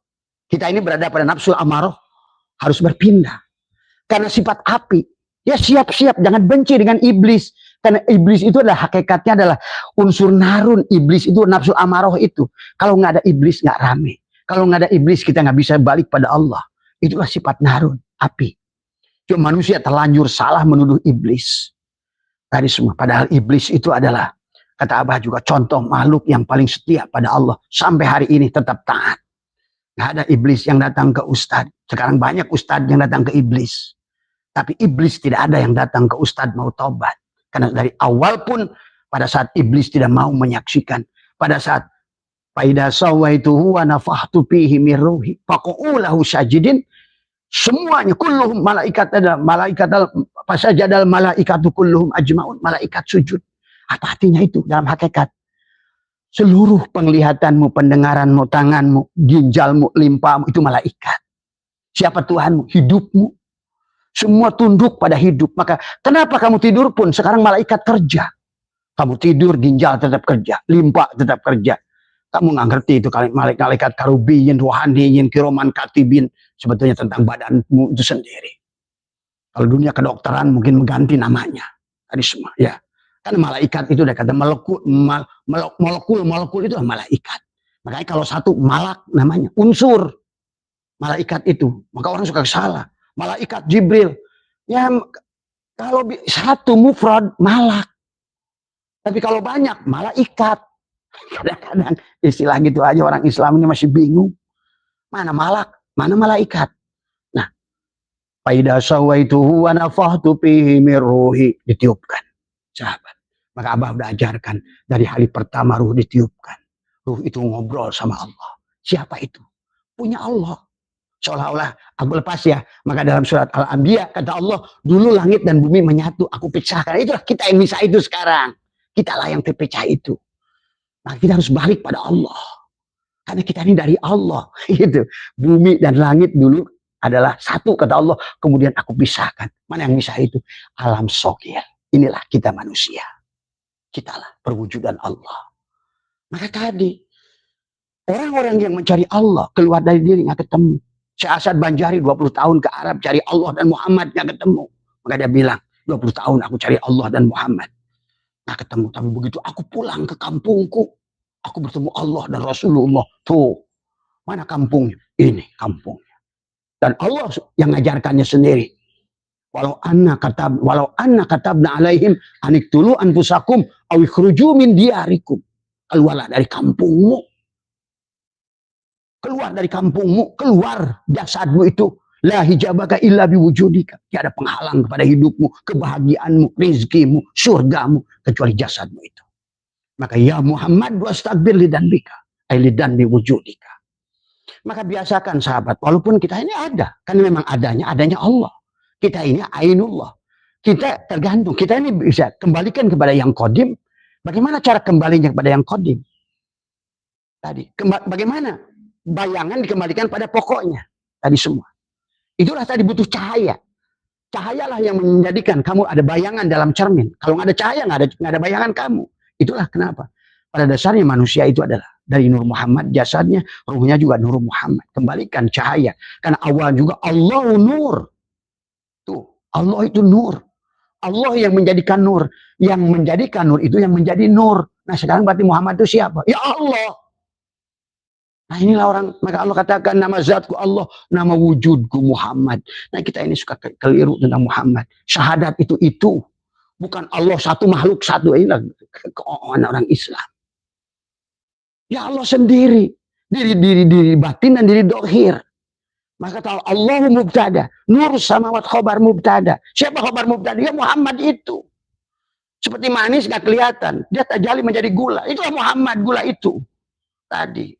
Kita ini berada pada nafsu amarah, harus berpindah. Karena sifat api. Ya siap-siap, jangan benci dengan iblis. Karena iblis itu adalah hakikatnya adalah unsur narun. Iblis itu nafsu amarah itu. Kalau nggak ada iblis nggak rame. Kalau nggak ada iblis kita nggak bisa balik pada Allah. Itulah sifat narun, api. Cuma manusia terlanjur salah menuduh iblis. Tadi semua. Padahal iblis itu adalah, kata Abah juga, contoh makhluk yang paling setia pada Allah. Sampai hari ini tetap taat. Nggak ada iblis yang datang ke ustadz. Sekarang banyak ustadz yang datang ke iblis. Tapi iblis tidak ada yang datang ke ustadz mau tobat. Karena dari awal pun pada saat iblis tidak mau menyaksikan. Pada saat faida sawaituhu wa nafahtu fihi min ruhi faqa'ulahu sajidin. Semuanya kulluhum malaikat ada malaikat fasajadal malaikatu kulluhum ajmaun. Malaikat sujud. Apa artinya itu dalam hakikat? Seluruh penglihatanmu, pendengaranmu, tanganmu, ginjalmu, limpamu, itu malaikat. Siapa Tuhanmu? Hidupmu. Semua tunduk pada hidup. Maka kenapa kamu tidur pun sekarang malaikat kerja. Kamu tidur, ginjal tetap kerja. Limpa tetap kerja. Kamu nggak ngerti itu malaikat karubiyin, rohaniyin, kiroman, katibin. Sebetulnya tentang badanmu itu sendiri. Kalau dunia kedokteran mungkin mengganti namanya. Tadi semua, ya. Kan malaikat itu udah kata molekul itu malaikat. Makanya kalau satu malak namanya unsur malaikat itu, maka orang suka salah. Malaikat Jibril, ya kalau satu mufrad malak, tapi kalau banyak malaikat. Kadang-kadang istilah gitu aja orang Islam ini masih bingung. Mana malak, mana malaikat. Nah, faida sawaituhu wa nafahtu fihi min ruhi, ditiupkan. Sahabat. Maka Abah udah ajarkan dari hari pertama ruh ditiupkan. Ruh itu ngobrol sama Allah. Siapa itu? Punya Allah. Seolah-olah aku lepas ya. Maka dalam surat Al-Anbiya kata Allah, dulu langit dan bumi menyatu, aku pecahkan. Itulah kita yang bisa itu sekarang. Kitalah yang terpecah itu. Maka kita harus balik pada Allah. Karena kita ini dari Allah. Gitu. Bumi dan langit dulu adalah satu kata Allah. Kemudian aku pisahkan. Mana yang bisa itu? Alam sogir. Inilah kita manusia. Kitalah perwujudan Allah. Maka tadi, orang-orang yang mencari Allah keluar dari diri nggak ketemu. Syekh Asad Banjari 20 tahun ke Arab cari Allah dan Muhammad nggak ketemu. Maka dia bilang, 20 tahun aku cari Allah dan Muhammad. Nggak ketemu. Tapi begitu aku pulang ke kampungku, aku bertemu Allah dan Rasulullah. Tuh, mana kampungnya? Ini kampungnya. Dan Allah yang ngajarkannya sendiri. Walau anna katabna alaihim aniktulu anfusakum aw ikhruju min diyarikum. Keluarlah dari kampungmu. Keluar dari kampungmu, keluar jasadmu itu. La hijabaka illa biwujudika. Tidak ada penghalang kepada hidupmu, kebahagiaanmu, rezekimu, surgamu kecuali jasadmu itu. Maka ya Muhammad wastagfir lidzambika ay lidzambi wujudika. Maka biasakan sahabat, walaupun kita ini ada, kan memang adanya Allah. Kita ini ainullah. Kita tergantung. Kita ini bisa kembalikan kepada yang kodim. Bagaimana cara kembalinya kepada yang kodim? Tadi. Bagaimana? Bayangan dikembalikan pada pokoknya. Tadi semua. Itulah tadi butuh cahaya. Cahayalah yang menjadikan kamu ada bayangan dalam cermin. Kalau nggak ada cahaya, nggak ada bayangan kamu. Itulah kenapa. Pada dasarnya manusia itu adalah dari Nur Muhammad, jasadnya, ruhnya juga Nur Muhammad. Kembalikan cahaya. Karena awal juga Allah nur. Tuh, Allah itu nur. Allah yang menjadikan nur. Yang menjadikan nur itu yang menjadi nur. Nah sekarang berarti Muhammad itu siapa? Ya Allah. Nah inilah orang, maka Allah katakan nama zatku Allah, nama wujudku Muhammad. Nah kita ini suka keliru tentang Muhammad. Syahadat itu. Bukan Allah satu, makhluk satu. Inilah keoongan orang Islam. Ya Allah sendiri. Diri batin dan diri dohir. Maka kata Allah mubtada. Nur samawat khobar mubtada. Siapa khobar mubtada? Ya Muhammad itu. Seperti manis gak kelihatan. Dia tajalli menjadi gula. Itulah Muhammad, gula itu. Tadi.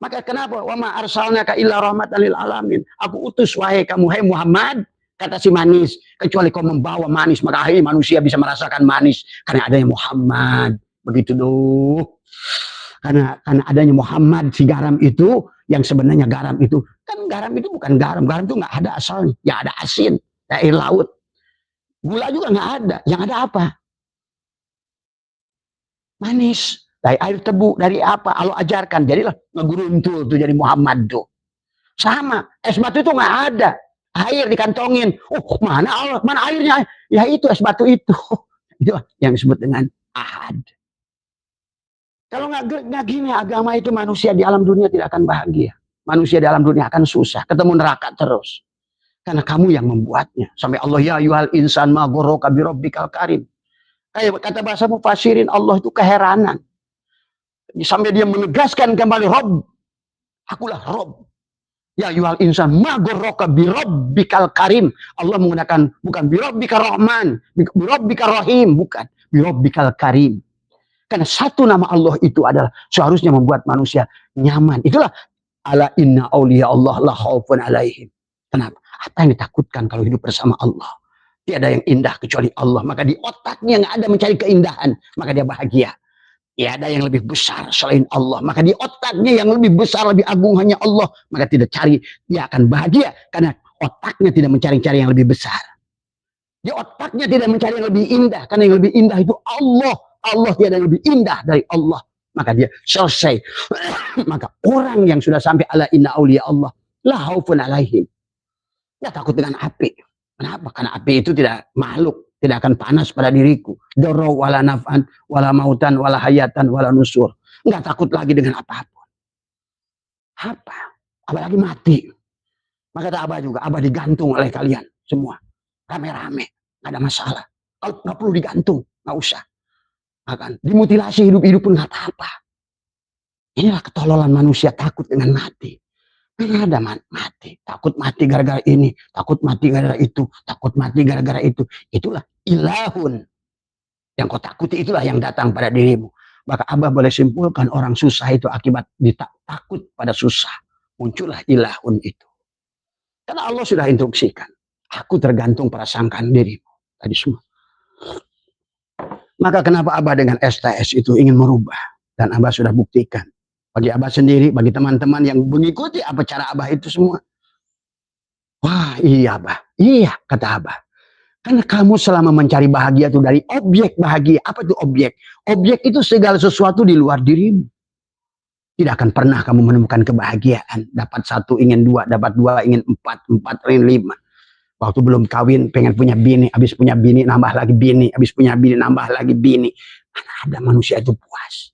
Maka kenapa? Wa ma arsalnaka illa rahmatan lil alamin. Aku utus wahai kamu, hai Muhammad. Kata si manis. Kecuali kau membawa manis. Maka akhirnya manusia bisa merasakan manis. Karena adanya Muhammad. Begitu doh. Karena adanya Muhammad, si garam itu. Yang sebenarnya garam itu. Kan garam itu bukan garam. Garam itu gak ada asalnya. Yang ada asin. Air laut. Gula juga gak ada. Yang ada apa? Manis. Dari air tebu. Dari apa? Allah ajarkan. Jadilah ngeguruntul tuh jadi Muhammad tuh. Sama. Es batu itu gak ada. Air dikantongin. Oh mana Allah? Mana airnya? Ya itu es batu itu. Itu yang disebut dengan ahad. Kalau nggak gini agama itu, manusia di alam dunia tidak akan bahagia. Manusia di alam dunia akan susah. Ketemu neraka terus. Karena kamu yang membuatnya. Sampai Allah ya yuhal insan ma ghurraka bi rabbikal karim. Kayak kata bahasa mufasirin, Allah itu keheranan. Sampai dia menegaskan kembali Rabb. Akulah Rabb. Ya yuhal insan ma ghurraka bi rabbikal karim. Allah menggunakan bukan bi rabbikar rahman, bi rabbikar rahim, bukan. Bi rabbikal karim. Karena satu nama Allah itu adalah seharusnya membuat manusia nyaman. Itulah ala inna awliya Allah la khaufun alaihim. Kenapa? Apa yang ditakutkan kalau hidup bersama Allah? Tiada yang indah kecuali Allah. Maka di otaknya yang ada mencari keindahan. Maka dia bahagia. Tiada yang lebih besar selain Allah. Maka di otaknya yang lebih besar, lebih agung hanya Allah. Maka tidak cari, dia akan bahagia. Karena otaknya tidak mencari-cari yang lebih besar. Di otaknya tidak mencari yang lebih indah. Karena yang lebih indah itu Allah. Allah tiada yang lebih indah dari Allah. Maka dia selesai. Maka orang yang sudah sampai ala inna awliya Allah la khaufun alaihim. Dia takut dengan api. Kenapa? Karena api itu tidak makhluk. Tidak akan panas pada diriku. Doro wala naf'an, wala mautan, wala hayatan, wala nusur. Enggak takut lagi dengan apapun. Apa? Apalagi mati. Maka kata Abah juga, Abah digantung oleh kalian semua. Rame-rame. Nggak ada masalah. Kalau nggak perlu digantung, nggak usah. Akan dimutilasi hidup-hidup pun nggak apa-apa. Inilah ketololan manusia, takut dengan mati. Mana ada mati, takut mati gara-gara ini, takut mati gara-gara itu, takut mati gara-gara itu. Itulah ilahun. Yang kau takuti itulah yang datang pada dirimu. Maka Abah boleh simpulkan orang susah itu akibat takut pada susah. Muncullah ilahun itu. Karena Allah sudah instruksikan. Aku tergantung pada sangkaan dirimu. Tadi semua. Maka kenapa Abah dengan STS itu ingin merubah. Dan Abah sudah buktikan. Bagi Abah sendiri, bagi teman-teman yang mengikuti apa cara Abah itu semua. Wah iya Abah, iya kata Abah. Karena kamu selama mencari bahagia itu dari objek bahagia. Apa itu objek? Objek itu segala sesuatu di luar dirimu. Tidak akan pernah kamu menemukan kebahagiaan. Dapat satu ingin dua, dapat dua ingin empat, empat ingin lima. Waktu belum kawin pengen punya bini, habis punya bini nambah lagi bini, habis punya bini nambah lagi bini. Mana ada manusia itu puas?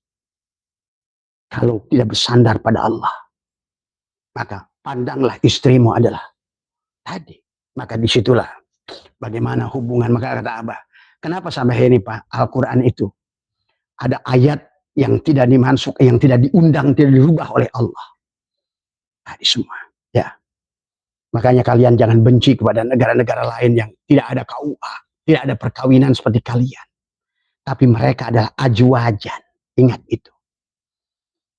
Kalau tidak bersandar pada Allah. Maka pandanglah istrimu adalah tadi. Maka disitulah bagaimana hubungan. Maka kata Abah, kenapa sampai ini Pak, Al-Quran itu ada ayat yang tidak dimasuk, yang tidak diundang, tidak dirubah oleh Allah. Tadi semua. Ya. Makanya kalian jangan benci kepada negara-negara lain yang tidak ada KUA, tidak ada perkawinan seperti kalian. Tapi mereka adalah ajwajan. Ingat itu.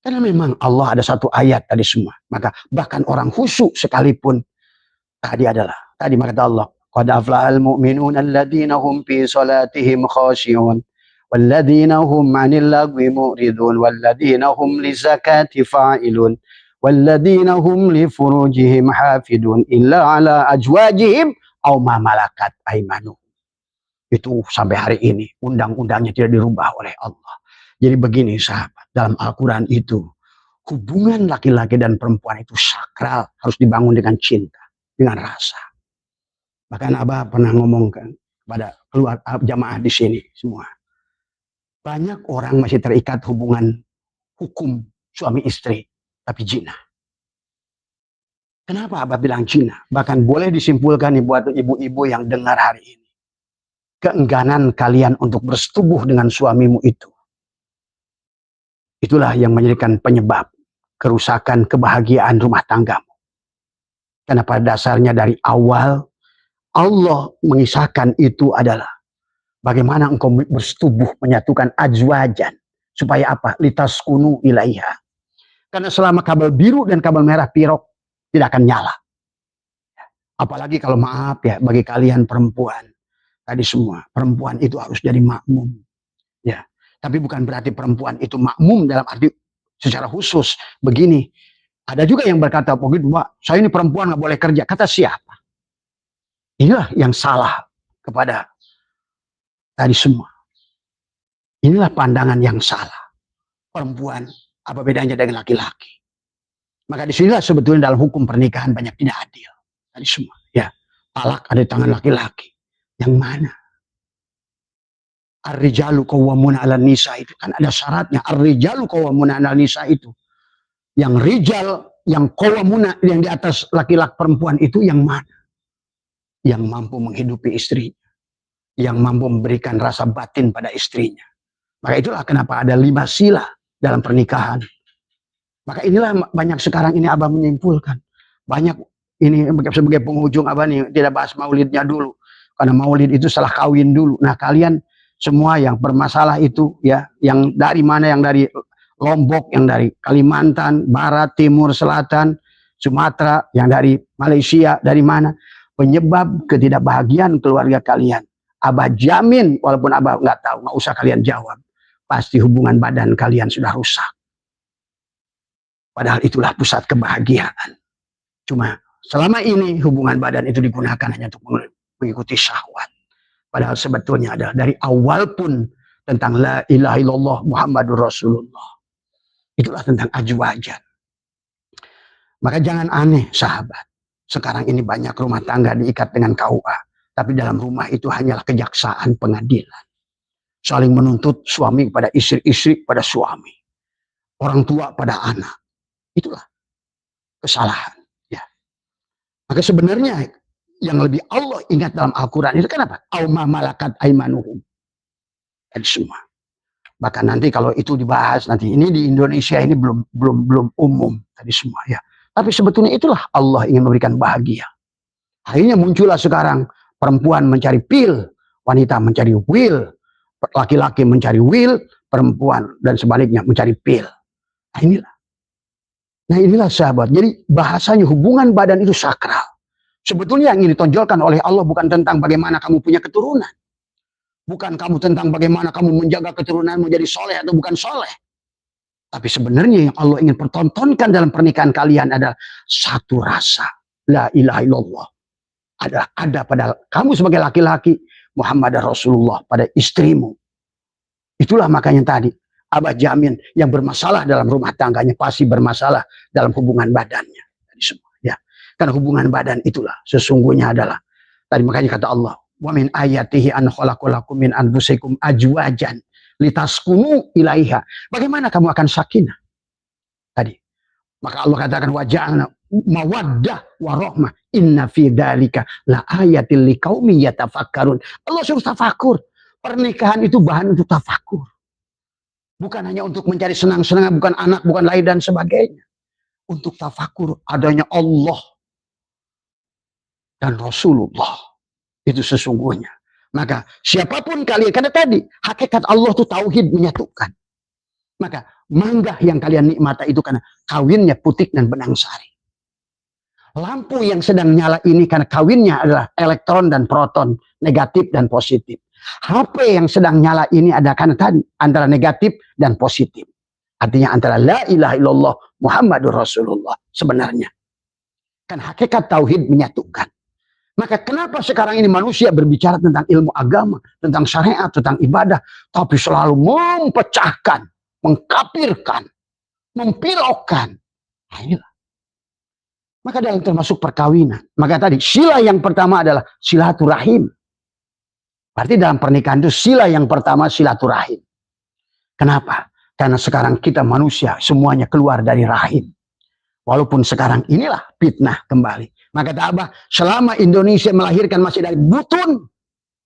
Karena memang Allah ada satu ayat tadi semua. Maka bahkan orang khusyuk sekalipun tadi kata Allah, qad aflahal mu'minun alladziina hum fi salatihim khashi'un walladziina hum 'anil lagwi mu'ridun walladziina hum lizakati fa'ilun walladziina hum li furujihim hafidun illa 'ala ajwajihim aw ma malakat aymanuhum. Itu sampai hari ini undang-undangnya tidak dirubah oleh Allah. Jadi begini sahabat, dalam Al-Quran itu hubungan laki-laki dan perempuan itu sakral, harus dibangun dengan cinta, dengan rasa. Bahkan Abah pernah ngomongkan kepada keluar jamaah di sini semua. Banyak orang masih terikat hubungan hukum suami istri, tapi zina. Kenapa Abah bilang zina? Bahkan boleh disimpulkan buat ibu-ibu yang dengar hari ini. Keengganan kalian untuk bersetubuh dengan suamimu itu. Itulah yang menjadikan penyebab kerusakan kebahagiaan rumah tanggamu. Karena pada dasarnya dari awal Allah mengisahkan itu adalah Bagaimana engkau bersetubuh menyatukan azwajan. Supaya apa? Litaskunu ilaiha. Karena selama kabel biru dan kabel merah pirok tidak akan nyala. Apalagi kalau maaf ya, bagi kalian perempuan. Tadi semua, perempuan itu harus jadi makmum. Ya, tapi bukan berarti perempuan itu makmum dalam arti secara khusus. Begini, ada juga yang berkata, begitu Pak, saya ini perempuan nggak boleh kerja. Kata siapa? Inilah yang salah kepada tadi semua. Inilah pandangan yang salah. Perempuan, apa bedanya dengan laki-laki? Maka disinilah sebetulnya dalam hukum pernikahan banyak tidak adil. Tadi semua, ya. Talak ada di tangan laki-laki. Yang mana? Ar-rijalu qawwamuna 'alan nisa itu kan ada syaratnya. Ar-rijalu qawwamuna 'alan nisa itu. Yang rijal, yang qawwamuna yang di atas laki-laki perempuan itu yang mana? Yang mampu menghidupi istrinya. Yang mampu memberikan rasa batin pada istrinya. Maka itulah kenapa ada 5 sila dalam pernikahan. Maka inilah banyak sekarang ini Abah menyimpulkan. Banyak ini sebagai penghujung Abah nih tidak bahas maulidnya dulu. Karena maulid itu salah kawin dulu. Nah kalian semua yang bermasalah itu ya, yang dari mana, yang dari Lombok, yang dari Kalimantan, Barat, Timur, Selatan, Sumatera, yang dari Malaysia, dari mana, penyebab ketidakbahagiaan keluarga kalian. Abah jamin, walaupun Abah nggak tahu, nggak usah kalian jawab, pasti hubungan badan kalian sudah rusak. Padahal itulah pusat kebahagiaan. Cuma selama ini hubungan badan itu digunakan hanya untuk mengikuti syahwat. Padahal sebetulnya adalah dari awal pun tentang la ilaha illallah Muhammadur Rasulullah. Itulah tentang azwajan. Maka jangan aneh sahabat. Sekarang ini banyak rumah tangga diikat dengan KUA. Tapi dalam rumah itu hanyalah kejaksaan pengadilan. Saling menuntut suami pada istri pada suami. Orang tua pada anak. Itulah kesalahan. Ya. Maka sebenarnya yang lebih Allah ingat dalam Al-Quran itu kan apa? Auma malakat aimanuhum. Dan semua. Bahkan nanti kalau itu dibahas nanti ini di Indonesia ini belum umum tadi semua ya. Tapi sebetulnya itulah Allah ingin memberikan bahagia. Akhirnya muncullah sekarang perempuan mencari pil, wanita mencari will, laki-laki mencari will, perempuan dan sebaliknya mencari pil. Nah inilah. Nah inilah sahabat. Jadi bahasanya hubungan badan itu sakral. Sebetulnya yang ingin ditonjolkan oleh Allah bukan tentang bagaimana kamu punya keturunan. Bukan kamu tentang bagaimana kamu menjaga keturunan menjadi soleh atau bukan soleh. Tapi sebenarnya yang Allah ingin pertontonkan dalam pernikahan kalian adalah satu rasa. La ilaha illallah. Ada pada kamu sebagai laki-laki. Muhammad Rasulullah pada istrimu. Itulah makanya tadi. Abah jamin yang bermasalah dalam rumah tangganya pasti bermasalah dalam hubungan badannya. Semua, ya. Karena hubungan badan itulah sesungguhnya adalah. Tadi makanya kata Allah. Wa min ayatihi an khalaqalakum min anfusikum azwajan litaskunu ilaiha. Bagaimana kamu akan sakinah? Tadi. Maka Allah katakan waja'alna mawaddah warahmah inna fi dzalika la ayatil liqaumin yatafakkarun. Allah suruh tafakur. Pernikahan itu bahan untuk tafakur. Bukan hanya untuk mencari senang-senang, bukan anak, bukan lain dan sebagainya. Untuk tafakur adanya Allah dan Rasulullah. Itu sesungguhnya. Maka siapapun kalian, karena tadi hakikat Allah itu tauhid menyatukan. Maka mangga yang kalian nikmati itu karena kawinnya putik dan benang sari. Lampu yang sedang nyala ini karena kawinnya adalah elektron dan proton, negatif dan positif. HP yang sedang nyala ini ada karena tadi antara negatif dan positif. Artinya antara la ilaha illallah Muhammadur Rasulullah sebenarnya. Kan hakikat tauhid menyatukan. Maka kenapa sekarang ini manusia berbicara tentang ilmu agama, tentang syariat, tentang ibadah, tapi selalu mempecahkan, mengkafirkan, mempilokkan. Nah, inilah. Maka dalam termasuk perkawinan. Maka tadi sila yang pertama adalah silaturahim. Berarti dalam pernikahan itu sila yang pertama silaturahim. Kenapa? Karena sekarang kita manusia semuanya keluar dari rahim. Walaupun sekarang inilah fitnah kembali. Maka kata Abah, selama Indonesia melahirkan masih dari butun,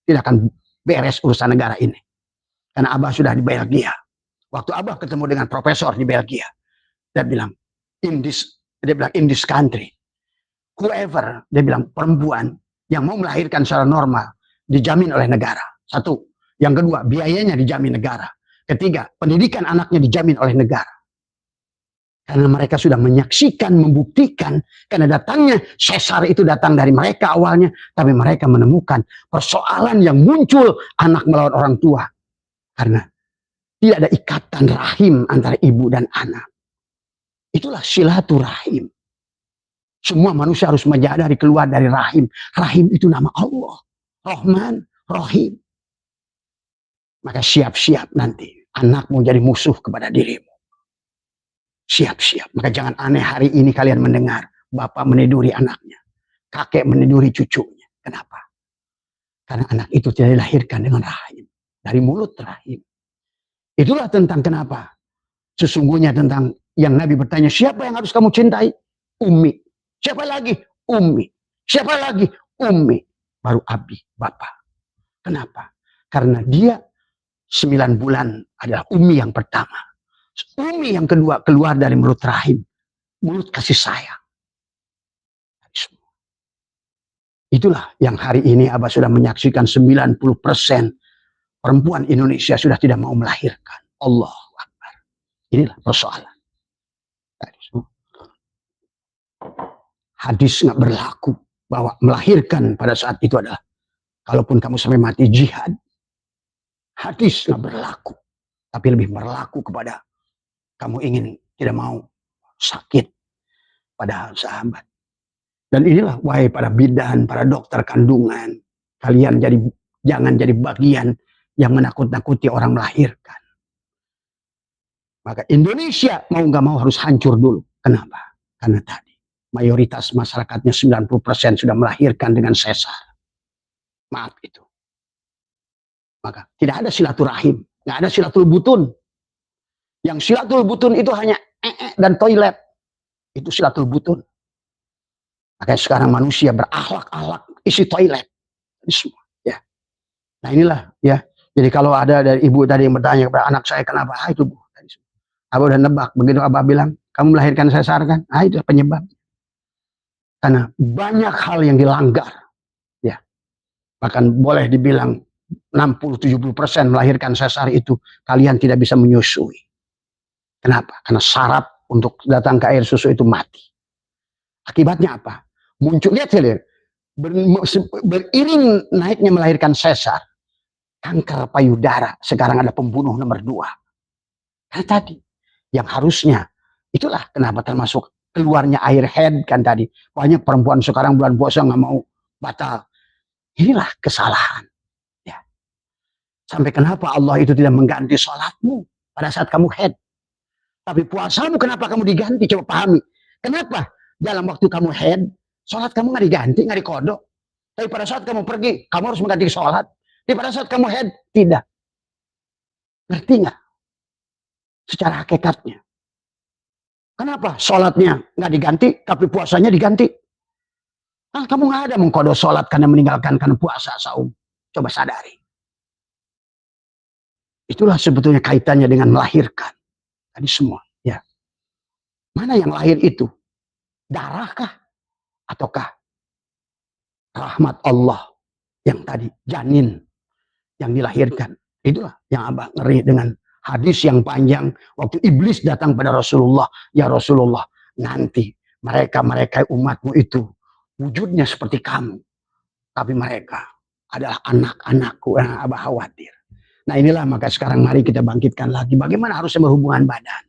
tidak akan beres urusan negara ini. Karena Abah sudah di Belgia. Waktu Abah ketemu dengan profesor di Belgia, dia bilang, in this country, whoever, dia bilang perempuan yang mau melahirkan secara normal, dijamin oleh negara. Satu, Yang kedua, biayanya dijamin negara. Ketiga, pendidikan anaknya dijamin oleh negara. Karena mereka sudah menyaksikan, membuktikan, karena datangnya sesar itu datang dari mereka awalnya, tapi mereka menemukan persoalan yang muncul anak melawan orang tua. Karena tidak ada ikatan rahim antara ibu dan anak. Itulah silaturahim. Semua manusia harus menyadari keluar dari rahim. Rahim itu nama Allah. Rahman, Rahim. Maka siap-siap nanti anakmu jadi musuh kepada dirimu. Siap-siap. Maka jangan aneh hari ini kalian mendengar bapak meniduri anaknya, kakek meniduri cucunya. Kenapa? Karena anak itu tidak dilahirkan dengan rahim, dari mulut rahim. Itulah tentang kenapa. Sesungguhnya tentang yang Nabi bertanya, siapa yang harus kamu cintai? Ummi. Siapa lagi? Ummi. Siapa lagi? Ummi. Baru abi, bapak. Kenapa? Karena dia 9 bulan adalah Ummi yang pertama. Ummi yang kedua keluar dari mulut rahim. Mulut kasih sayang. Itulah yang hari ini Abah sudah menyaksikan 90% perempuan Indonesia sudah tidak mau melahirkan. Allahu Akbar. Inilah persoalan. Hadis nggak berlaku bahwa melahirkan pada saat itu adalah kalaupun kamu sampai mati jihad. Hadis nggak berlaku. Tapi lebih berlaku kepada kamu ingin tidak mau sakit pada sahabat. Dan inilah wahai para bidan, para dokter kandungan, kalian jangan jadi bagian yang menakut-nakuti orang melahirkan. Maka Indonesia mau nggak mau harus hancur dulu. Kenapa? Karena tadi mayoritas masyarakatnya 90% sudah melahirkan dengan sesar. Maaf itu. Maka tidak ada silaturahim, nggak ada silatul butun. Yang silatul butun itu hanya dan toilet. Itu silatul butun. Makanya sekarang manusia berakhlak-akhlak isi toilet. Semua, ya. Nah inilah ya. Jadi kalau ada dari ibu tadi yang bertanya kepada anak saya kenapa? Itu bu. Abah udah nebak. Begitu Abah bilang kamu melahirkan sesar kan? Itu penyebab. Karena banyak hal yang dilanggar. Ya. Bahkan boleh dibilang 60-70% melahirkan sesar itu kalian tidak bisa menyusui. Kenapa? Karena syarat untuk datang ke air susu itu mati. Akibatnya apa? Muncul, lihat ya, beriring naiknya melahirkan sesar, kanker payudara sekarang ada pembunuh nomor 2. Karena tadi, yang harusnya, itulah kenapa termasuk keluarnya air head kan tadi. Banyak perempuan sekarang bulan puasa nggak mau batal. Inilah kesalahan. Ya. Sampai kenapa Allah itu tidak mengganti sholatmu pada saat kamu head. Tapi puasamu kenapa kamu diganti? Coba pahami. Kenapa? Dalam waktu kamu head, sholat kamu nggak diganti, nggak dikodok. Tapi pada saat kamu pergi, kamu harus mengganti sholat. Tapi pada saat kamu head, tidak. Ngerti nggak? Secara hakikatnya. Kenapa sholatnya nggak diganti, tapi puasanya diganti? Nah, kamu nggak ada mengkodok sholat karena meninggalkan karena puasa, saum. Coba sadari. Itulah sebetulnya kaitannya dengan melahirkan. Tadi semua, ya. Mana yang lahir itu? Darahkah? Ataukah rahmat Allah yang tadi janin yang dilahirkan? Itulah yang Abah ngeri dengan hadis yang panjang waktu iblis datang pada Rasulullah. Ya Rasulullah, nanti mereka umatmu itu wujudnya seperti kamu, tapi mereka adalah anak-anakku yang Abah khawatir. Nah inilah maka sekarang mari kita bangkitkan lagi bagaimana harusnya berhubungan badan.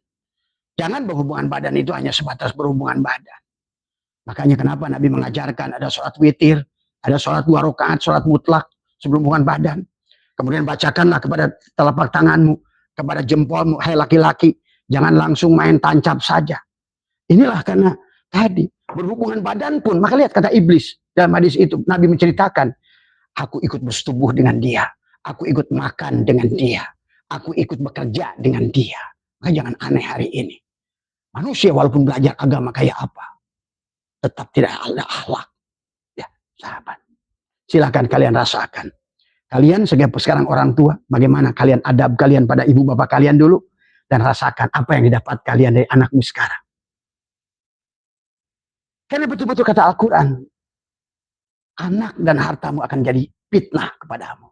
Jangan berhubungan badan itu hanya sebatas berhubungan badan. Makanya kenapa Nabi mengajarkan ada sholat witir, ada sholat 2 rakaat, sholat mutlak sebelum hubungan badan. Kemudian bacakanlah kepada telapak tanganmu, kepada jempolmu, hai laki-laki, jangan langsung main tancap saja. Inilah karena tadi berhubungan badan pun, maka lihat kata iblis dalam hadis itu, Nabi menceritakan, aku ikut bersetubuh dengan dia, aku ikut makan dengan dia, aku ikut bekerja dengan dia. Maka jangan aneh hari ini. Manusia walaupun belajar agama kayak apa, tetap tidak ada akhlak. Ya, sahabat. Silakan kalian rasakan. Kalian sekarang orang tua, bagaimana kalian adab kalian pada ibu bapak kalian dulu, dan rasakan apa yang didapat kalian dari anakmu sekarang. Karena betul-betul kata Al-Quran, anak dan hartamu akan jadi fitnah kepadamu.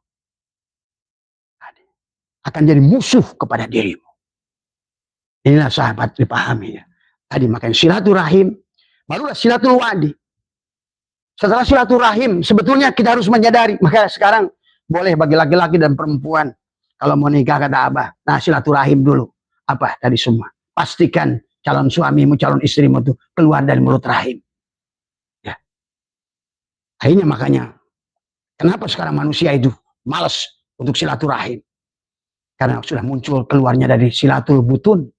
akan jadi musuh kepada dirimu. Inilah sahabat dipahami ya. Tadi makanya silaturahim, barulah silatul wadi. Setelah silaturahim, sebetulnya kita harus menyadari, maka sekarang boleh bagi laki-laki dan perempuan kalau mau nikah kata Abah, nah silaturahim dulu. Apa tadi semua? Pastikan calon suamimu, calon istrimu itu keluar dari mulut rahim. Ya. Akhirnya makanya, kenapa sekarang manusia itu malas untuk silaturahim? Karena sudah muncul keluarnya dari silatul butun,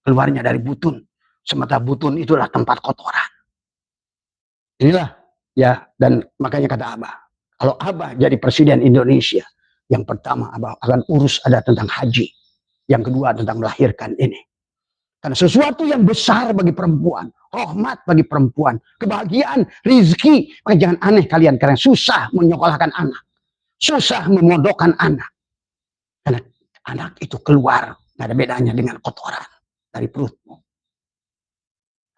keluarnya dari butun. Semata butun itulah tempat kotoran. Inilah ya, dan makanya kata Abah, kalau Abah jadi presiden Indonesia, yang pertama Abah akan urus ada tentang haji, yang kedua tentang melahirkan ini. Karena sesuatu yang besar bagi perempuan, rahmat bagi perempuan, kebahagiaan, rizki, maka jangan aneh kalian karena susah menyekolahkan anak, susah memondokkan anak. Karena anak itu keluar, nggak ada bedanya dengan kotoran dari perutmu.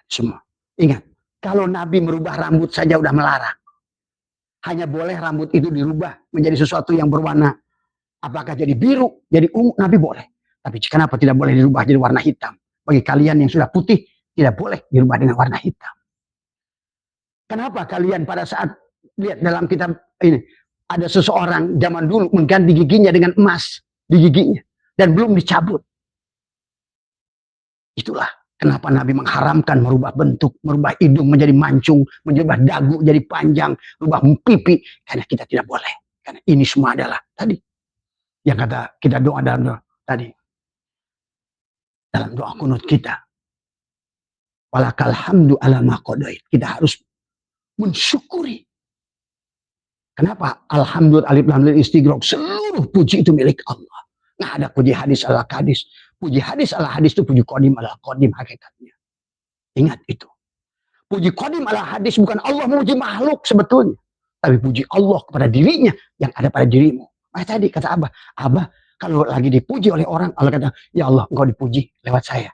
Semua. Ingat, kalau Nabi merubah rambut saja udah melarang. Hanya boleh rambut itu dirubah menjadi sesuatu yang berwarna, apakah jadi biru, jadi ungu, Nabi boleh. Tapi kenapa tidak boleh dirubah jadi warna hitam? Bagi kalian yang sudah putih, tidak boleh dirubah dengan warna hitam. Kenapa kalian pada saat lihat dalam kitab ini, ada seseorang zaman dulu mengganti giginya dengan emas di giginya dan belum dicabut. Itulah kenapa Nabi mengharamkan merubah bentuk, merubah hidung menjadi mancung, merubah dagu jadi panjang, merubah pipi, karena kita tidak boleh. Karena ini semua adalah tadi yang kata kita doa dalam doa tadi, dalam doa kunut kita. Walakal hamdu ala ma qadait. Kita harus mensyukuri. Kenapa? Alhamdulillah alif lam mim istighraq, seluruh puji itu milik Allah. Nah, ada puji hadis ala hadis. Puji hadis ala hadis itu puji qadim ala qadim hakikatnya. Ingat itu. Puji qadim ala hadis bukan Allah memuji makhluk sebetulnya. Tapi puji Allah kepada dirinya yang ada pada dirimu. Maka tadi kata Abah kalau lagi dipuji oleh orang, Allah kata, ya Allah engkau dipuji lewat saya.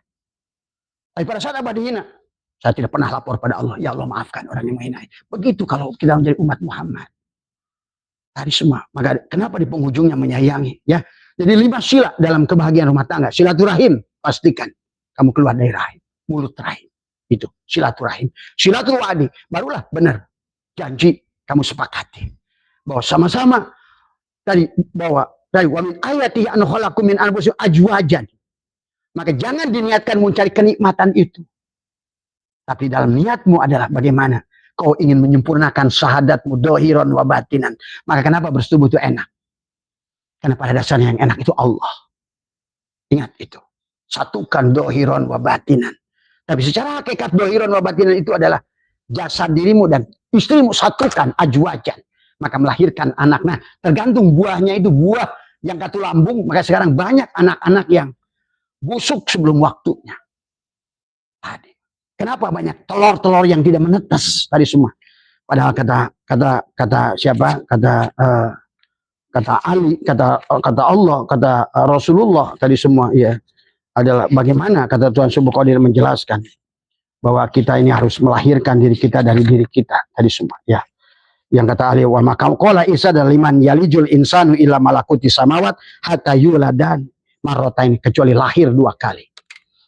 Tapi pada saat Abah dihina, saya tidak pernah lapor pada Allah, ya Allah maafkan orang yang menghina. Begitu kalau kita menjadi umat Muhammad. Tadi semua. Maka kenapa di penghujungnya menyayangi? Ya, jadi 5 sila dalam kebahagiaan rumah tangga. Silaturahim, pastikan kamu keluar dari rahim, mulut rahim. Itu silaturahim. Silatul wadi, barulah benar. Janji kamu sepakati bahwa sama-sama tadi bahwa dari wa min ayatihi an khalaqakum min anfusikum azwajan. Maka jangan diniatkan mencari kenikmatan itu. Tapi dalam niatmu adalah bagaimana kau ingin menyempurnakan syahadatmu dohiron wa batinan. Maka kenapa bersetubuh itu enak? Karena pada dasarnya yang enak itu Allah. Ingat itu. Satukan dohiron wa batinan. Tapi secara hakikat dohiron wa batinan itu adalah jasad dirimu dan istrimu satukan ajwajan. Maka melahirkan anak. Nah, tergantung buahnya itu buah yang katu lambung. Maka sekarang banyak anak-anak yang busuk sebelum waktunya. Tadi. Kenapa banyak telur-telur yang tidak menetas tadi semua? Padahal kata siapa? Kata Ali, kata Allah, kata Rasulullah tadi semua ya adalah bagaimana kata Tuhan Subhanahu Qadir menjelaskan bahwa kita ini harus melahirkan diri kita dari diri kita tadi semua ya. Yang kata Ali wa makam qala Isa dan liman yalijul insanu ila malakuti samawat hatta yuladan marrotain, kecuali lahir 2 kali.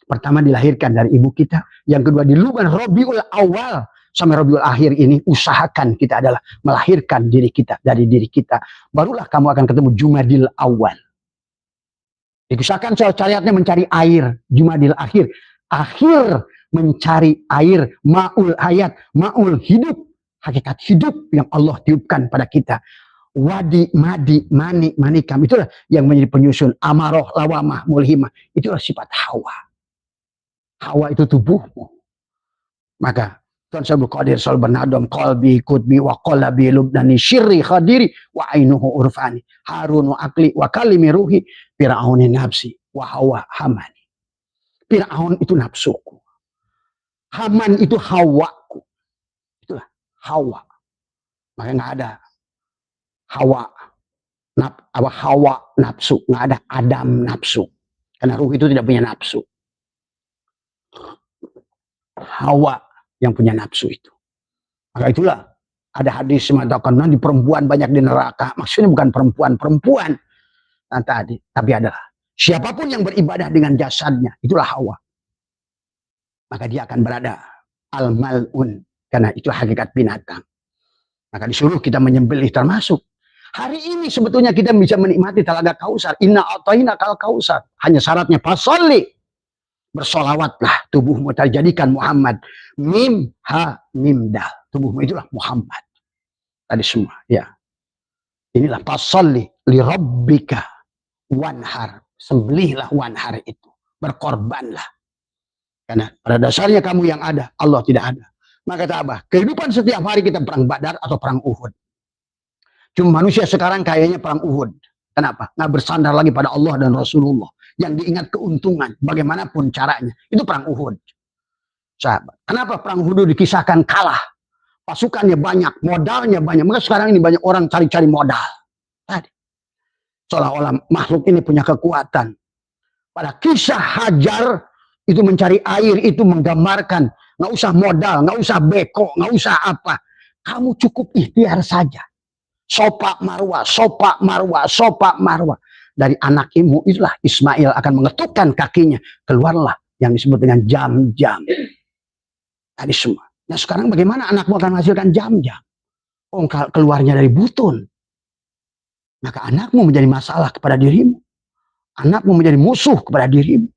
Pertama dilahirkan dari ibu kita, yang kedua di luban Rabiul Awal sampai Rabiul Akhir ini usahakan kita adalah melahirkan diri kita dari diri kita. Barulah kamu akan ketemu Jumadil Awal. Diusahakan syariatnya mencari air, Jumadil Akhir. Akhir mencari air, ma'ul hayat, ma'ul hidup, hakikat hidup yang Allah tiupkan pada kita. Wadi, madi, mani, manikam. Itulah yang menjadi penyusun. Amaroh, lawamah, mulhimah. Itulah sifat Hawa. Hawa itu tubuhmu. Maka Tuhan Subhanahu Qadir selalu bernadam qalbi kutbi wa qalabi lubnani syirri khadiri wa ainuhu urfani harun wa akli wa kalimi ruhi fir'auni nafsi wa hawa hamani. Fir'aun itu nafsuku. Haman itu hawaku. Itulah Hawa. Maka nggak ada Hawa nafsu, nggak ada Adam nafsu, karena ruh itu tidak punya nafsu. Hawa yang punya nafsu itu. Maka itulah ada hadis mengatakan di perempuan banyak di neraka. Maksudnya bukan perempuan Nah, tapi adalah siapapun yang beribadah dengan jasadnya, itulah Hawa. Maka dia akan berada al-mal'un, karena itu hakikat binatang. Maka disuruh kita menyembelih, termasuk hari ini sebetulnya kita bisa menikmati Telaga Kausar. Inna a'tayna kal kausar. Hanya syaratnya fasolli, bersolawatlah tubuhmu, terjadikan Muhammad. Mim ha mim dal, tubuhmu itulah Muhammad. Tadi semua, ya. Inilah fasolli li rabbika wanhar, sembelihlah wanhar itu, berkorbanlah. Karena pada dasarnya kamu yang ada, Allah tidak ada. Maka kata Abah, kehidupan setiap hari kita perang Badar atau perang Uhud. Cuma manusia sekarang kayaknya perang Uhud. Kenapa? Nggak bersandar lagi pada Allah dan Rasulullah. Yang diingat keuntungan, bagaimanapun caranya. Itu perang Uhud. Sahabat, kenapa perang Uhud dikisahkan kalah? Pasukannya banyak, modalnya banyak. Maka sekarang ini banyak orang cari-cari modal. Tadi. Seolah-olah makhluk ini punya kekuatan. Pada kisah Hajar, itu mencari air, itu menggambarkan. Nggak usah modal, nggak usah beko, nggak usah apa. Kamu cukup ikhtiar saja. Sopak marwah, sopak marwah, sopak marwah. Dari anak ibu itulah Ismail akan mengetukkan kakinya. Keluarlah yang disebut dengan jam-jam. Tadi semua. Nah sekarang bagaimana anakmu akan menghasilkan jam-jam? Oh, keluarnya dari butun. Maka anakmu menjadi masalah kepada dirimu. Anakmu menjadi musuh kepada dirimu.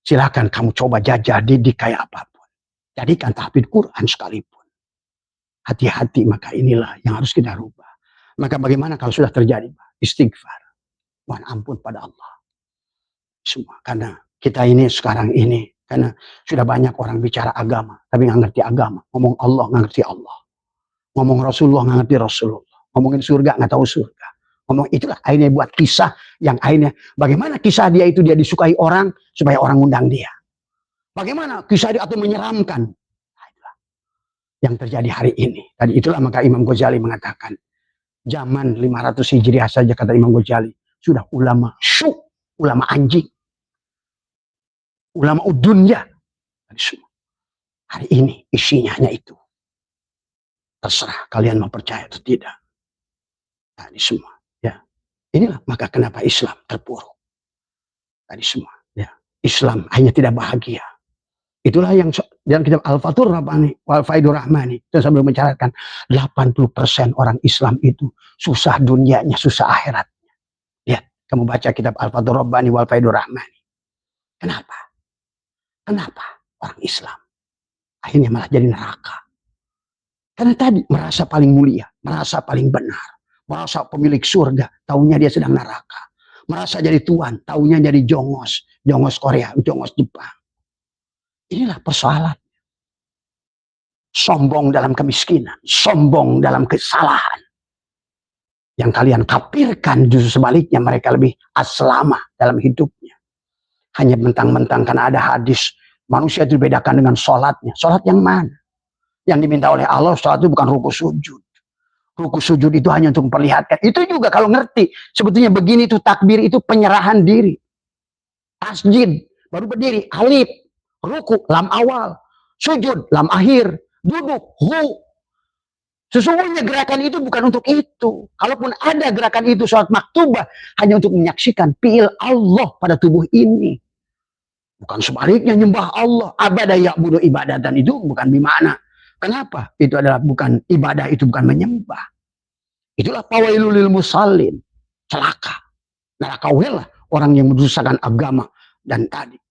Silakan kamu coba jajah didik kayak apapun. Jadikan tahfidz Quran sekalipun. Hati-hati, maka inilah yang harus kita rubah. Maka bagaimana kalau sudah terjadi? Istighfar. Mohon ampun pada Allah. Semua. Karena kita ini sekarang ini. Karena sudah banyak orang bicara agama. Tapi nggak ngerti agama. Ngomong Allah nggak ngerti Allah. Ngomong Rasulullah nggak ngerti Rasulullah. Ngomongin surga nggak tahu surga. Ngomong itulah akhirnya buat kisah. Yang akhirnya bagaimana kisah dia itu dia disukai orang. Supaya orang undang dia. Bagaimana kisah dia atau menyeramkan. Nah, itulah yang terjadi hari ini. Tadi itulah maka Imam Ghazali mengatakan. Zaman 500 Hijriah saja kata Imam Ghazali. Sudah ulama syuk. Ulama anjing. Ulama udunya. Hari ini isinya hanya itu. Terserah kalian mau percaya atau tidak. Nah, ini semua. Ya. Inilah maka kenapa Islam terpuruk. Tadi semua. Ya. Islam hanya tidak bahagia. Itulah yang dalam kitab Al-Fathur Rabbani wal Faidur Rahmani itu sambil mencatatkan 80% orang Islam itu susah dunianya, susah akhiratnya. Lihat, kamu baca kitab Al-Fathur Rabbani wal Faidur Rahmani. Kenapa? Kenapa orang Islam akhirnya malah jadi neraka? Karena tadi merasa paling mulia, merasa paling benar, merasa pemilik surga, taunya dia sedang neraka. Merasa jadi tuan, taunya jadi jongos, jongos Korea, jongos Jepang. Inilah persoalan. Sombong dalam kemiskinan. Sombong dalam kesalahan. Yang kalian kafirkan justru sebaliknya. Mereka lebih aslama dalam hidupnya. Hanya mentang-mentang karena ada hadis. Manusia itu dibedakan dengan sholatnya. Sholat yang mana? Yang diminta oleh Allah, sholat itu bukan ruku sujud. Ruku sujud itu hanya untuk memperlihatkan. Itu juga kalau ngerti. Sebetulnya begini itu takbir itu penyerahan diri. Tasjid. Baru berdiri. Alif. Ruku, lam awal. Sujud, lam akhir. Duduk, hu. Sesungguhnya gerakan itu bukan untuk itu. Kalaupun ada gerakan itu, sholat maktubah, hanya untuk menyaksikan fi'il Allah pada tubuh ini. Bukan sebaliknya nyembah Allah. Abadah ya'budu ibadatan itu bukan bimana. Kenapa? Itu adalah bukan ibadah, itu bukan menyembah. Itulah fawailul lil musallin. Celaka. Neraka lah orang yang mendustakan agama. Dan tadi.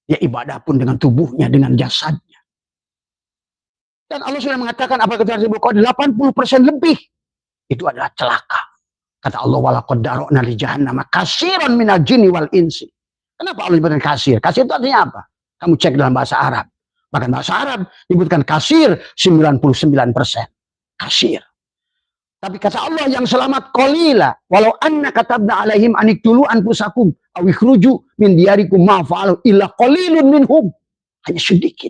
Ya ibadah pun dengan tubuhnya, dengan jasadnya. Dan Allah sudah mengatakan apa kata Rasulullah Qadir 80% lebih. Itu adalah celaka. Kata Allah walaqad dara'na li jahannam katsiran minal jinni wal insi. Kenapa Allah menyebutkan kasir? Kasir itu artinya apa? Kamu cek dalam bahasa Arab. Bahkan bahasa Arab menyebutkan kasir 99%. Kasir. Tapi kata Allah yang selamat qalila walau anna katabna alaihim aniktulu anfusakum aw ikhruju min diyarikum ma fa'alu illa qalilun minhum. Hanya sedikit.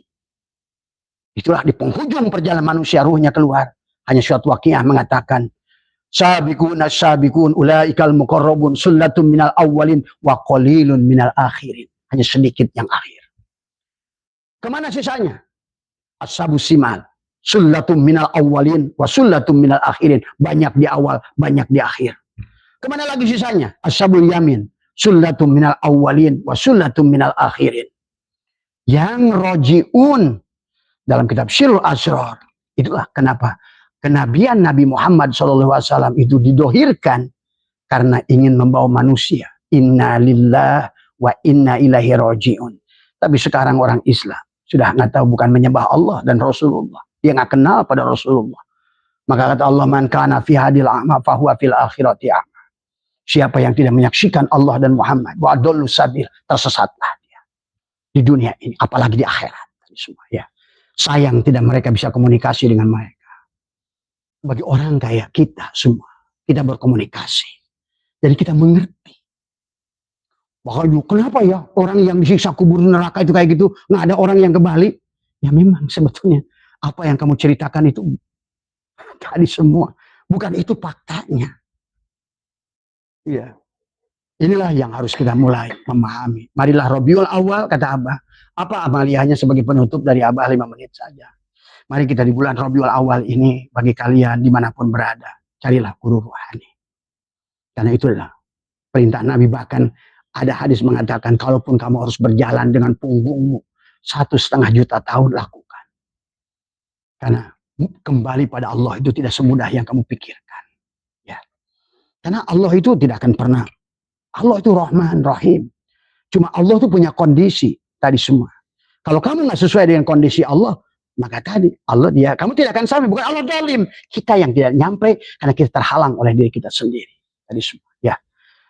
Itulah di penghujung perjalanan manusia ruhnya keluar. Hanya suatu waqiah mengatakan sabiqun as-sabiqun ulaikal muqarrabun sullatun minal awwalin wa qalilun minal akhirin. Hanya sedikit yang akhir. Kemana sisanya? Ashabus simal. Sullatum minal awwalin wa sullatum minal akhirin. Banyak di awal, banyak di akhir. Kemana lagi sisanya? Ashabul yamin. Sullatum minal awwalin wa sullatum minal akhirin. Yang roji'un dalam kitab Syirul Asrar. Itulah kenapa kenabian Nabi Muhammad SAW itu didohirkan karena ingin membawa manusia. Inna lillah wa inna ilaihi roji'un. Tapi sekarang orang Islam sudah nggak tahu, bukan menyembah Allah dan Rasulullah. Dia nggak kenal pada Rasulullah. Maka kata Allah, man kana fi hadil a'ma fahuwa fil akhirati a'ma. Siapa yang tidak menyaksikan Allah dan Muhammad, wa adallu sabil, tersesatlah dia di dunia ini, apalagi di akhirat. Semua ya. Sayang tidak mereka bisa komunikasi dengan mereka. Bagi orang kayak kita semua, kita berkomunikasi. Jadi kita mengerti. Bahwa kenapa ya orang yang disiksa kubur neraka itu kayak gitu, nggak ada orang yang kembali? Ya memang sebetulnya apa yang kamu ceritakan itu tadi semua, bukan itu faktanya. Iya. Inilah yang harus kita mulai memahami. Marilah Rabiul Awal, kata Abah. Apa amaliyahnya sebagai penutup dari Abah 5 menit saja. Mari kita di bulan Rabiul Awal ini, bagi kalian dimanapun berada, carilah guru rohani. Karena itulah perintah Nabi. Bahkan ada hadis mengatakan, kalaupun kamu harus berjalan dengan punggungmu 1,5 juta tahun, lakukan. Karena kembali pada Allah itu tidak semudah yang kamu pikirkan. Ya. Karena Allah itu tidak akan pernah. Allah itu Rahman, Rahim. Cuma Allah itu punya kondisi tadi semua. Kalau kamu nggak sesuai dengan kondisi Allah, maka tadi Allah kamu tidak akan sampai. Bukan Allah zalim, kita yang tidak nyampe karena kita terhalang oleh diri kita sendiri. Tadi semua. Ya.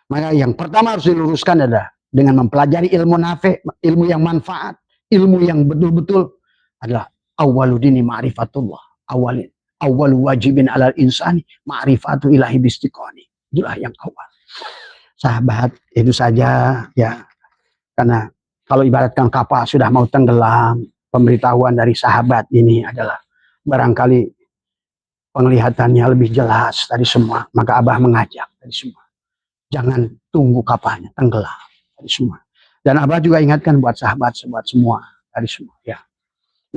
Maka yang pertama harus diluruskan adalah dengan mempelajari ilmu nafi, ilmu yang manfaat, ilmu yang betul-betul adalah awaludini ma'rifatullah. Awal wajibin alal insani ma'rifatu ilahi bistiqoni. Itulah yang awal. Sahabat, itu saja ya. Karena kalau ibaratkan kapal sudah mau tenggelam, pemberitahuan dari sahabat ini adalah barangkali penglihatannya lebih jelas tadi semua. Maka Abah mengajak tadi semua. Jangan tunggu kapalnya tenggelam tadi semua. Dan Abah juga ingatkan buat sahabat semua tadi semua ya.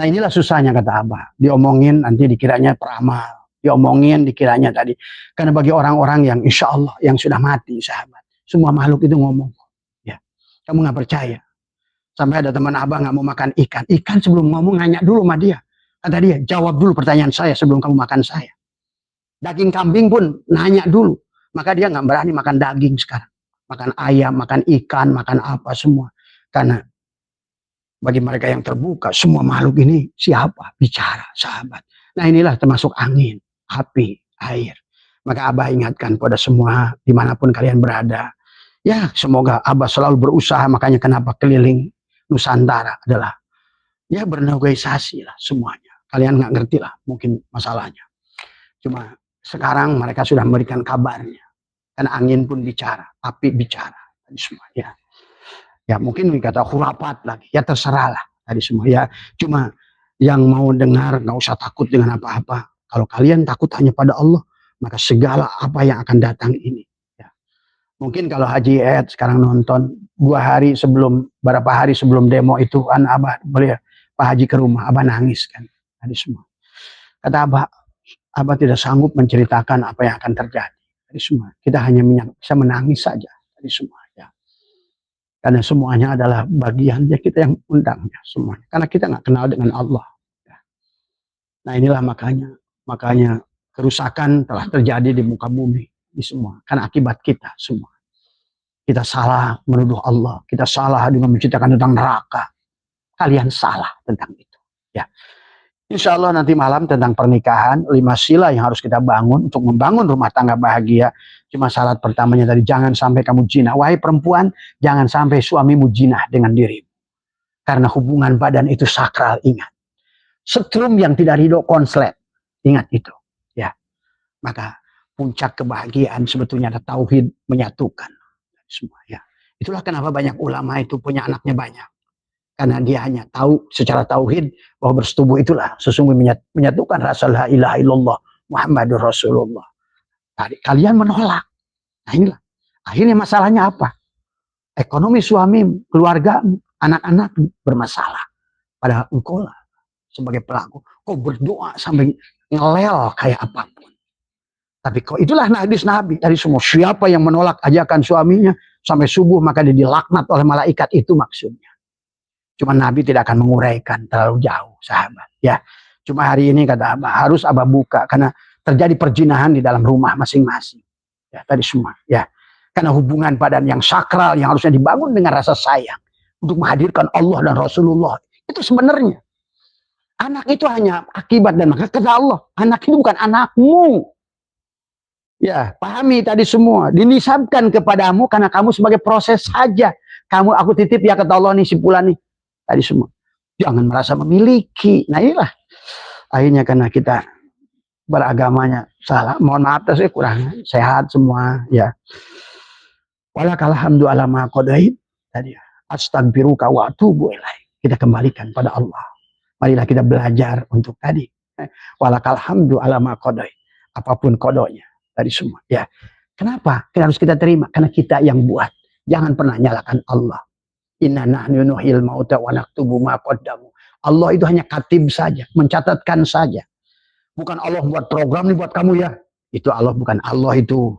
Nah inilah susahnya kata Abah. Diomongin nanti dikiranya peramal. Diomongin dikiranya tadi. Karena bagi orang-orang yang insya Allah yang sudah mati sahabat. Semua makhluk itu ngomong. Ya. Kamu nggak percaya. Sampai ada teman Abah nggak mau makan ikan. Ikan sebelum ngomong nanya dulu sama dia. Kata dia, jawab dulu pertanyaan saya sebelum kamu makan saya. Daging kambing pun nanya dulu. Maka dia nggak berani makan daging sekarang. Makan ayam, makan ikan, makan apa semua. Karena bagi mereka yang terbuka, semua makhluk ini siapa? Bicara, sahabat. Nah inilah termasuk angin, api, air. Maka Abah ingatkan pada semua, dimanapun kalian berada. Ya semoga Abah selalu berusaha, makanya kenapa keliling Nusantara adalah ya bernegosiasi lah semuanya. Kalian nggak ngerti lah mungkin masalahnya. Cuma sekarang mereka sudah memberikan kabarnya. Dan angin pun bicara, api bicara. Tadi semua ya. Ya mungkin kata khurafat lagi. Ya terserah lah tadi semua ya. Cuma yang mau dengar nggak usah takut dengan apa-apa. Kalau kalian takut hanya pada Allah, maka segala apa yang akan datang ini. Ya. Mungkin kalau Haji Ed sekarang nonton 2 hari sebelum, berapa hari sebelum demo itu kan Abah boleh Pak Haji ke rumah, Abah nangis kan. Tadi semua. Kata Abah tidak sanggup menceritakan apa yang akan terjadi. Tadi semua. Kita hanya bisa menangis saja. Tadi semua. Ya. Karena semuanya adalah bagiannya kita yang undangnya semuanya. Karena kita nggak kenal dengan Allah. Ya. Nah inilah makanya kerusakan telah terjadi di muka bumi. Di semua. Karena akibat kita semua. Kita salah menuduh Allah. Kita salah dengan menceritakan tentang neraka. Kalian salah tentang itu. Ya. Insya Allah nanti malam tentang pernikahan, 5 sila yang harus kita bangun untuk membangun rumah tangga bahagia. Cuma syarat pertamanya tadi, jangan sampai kamu jinah. Wahai perempuan, jangan sampai suamimu jinah dengan dirimu. Karena hubungan badan itu sakral, ingat. Setrum yang tidak ridho konslet, ingat itu. Ya, maka puncak kebahagiaan sebetulnya ada tauhid menyatukan semua. Ya, itulah kenapa banyak ulama itu punya anaknya banyak. Karena dia hanya tahu secara tauhid bahwa bersetubuh itulah sesungguhnya menyatukan rasa la ilaha illallah Muhammadur Rasulullah. Kalian menolak. Nah inilah. Akhirnya masalahnya apa? Ekonomi suami, keluarga, anak-anak bermasalah. Padahal engkau lah sebagai pelaku. Kau berdoa sampai ngelel kayak apapun. Tapi kok itulah hadis Nabi dari semua. Siapa yang menolak ajakan suaminya sampai subuh maka dia dilaknat oleh malaikat, itu maksudnya. Cuma Nabi tidak akan menguraikan terlalu jauh, sahabat. Ya, cuma hari ini kata Abah harus Abah buka karena terjadi perjinahan di dalam rumah masing-masing. Ya, tadi semua. Ya, karena hubungan badan yang sakral yang harusnya dibangun dengan rasa sayang untuk menghadirkan Allah dan Rasulullah, itu sebenarnya anak itu hanya akibat dan maka kata Allah, anak itu bukan anakmu. Ya, pahami tadi semua. Dinisabkan kepadamu karena kamu sebagai proses saja. Kamu aku titip ya kata Allah nih simpulan nih. Tadi semua. Jangan merasa memiliki. Nah inilah. Akhirnya karena kita beragamanya salah. Mohon maaf saya kurang sehat semua. Ya. Walakal hamdu ala ma qadain. Tadi astagfiruka wa atubu ilaik. Kita kembalikan pada Allah. Marilah kita belajar untuk tadi. Walakal hamdu ala ma qadain. Apapun kodonya. Tadi semua. Ya. Kenapa? Harus kita terima. Karena kita yang buat. Jangan pernah nyalakan Allah. Inna nahnu nuhyil mauta wa naktubu ma qaddamu. Allah itu hanya katib saja, mencatatkan saja. Bukan Allah buat program nih buat kamu ya. Itu Allah bukan. Allah itu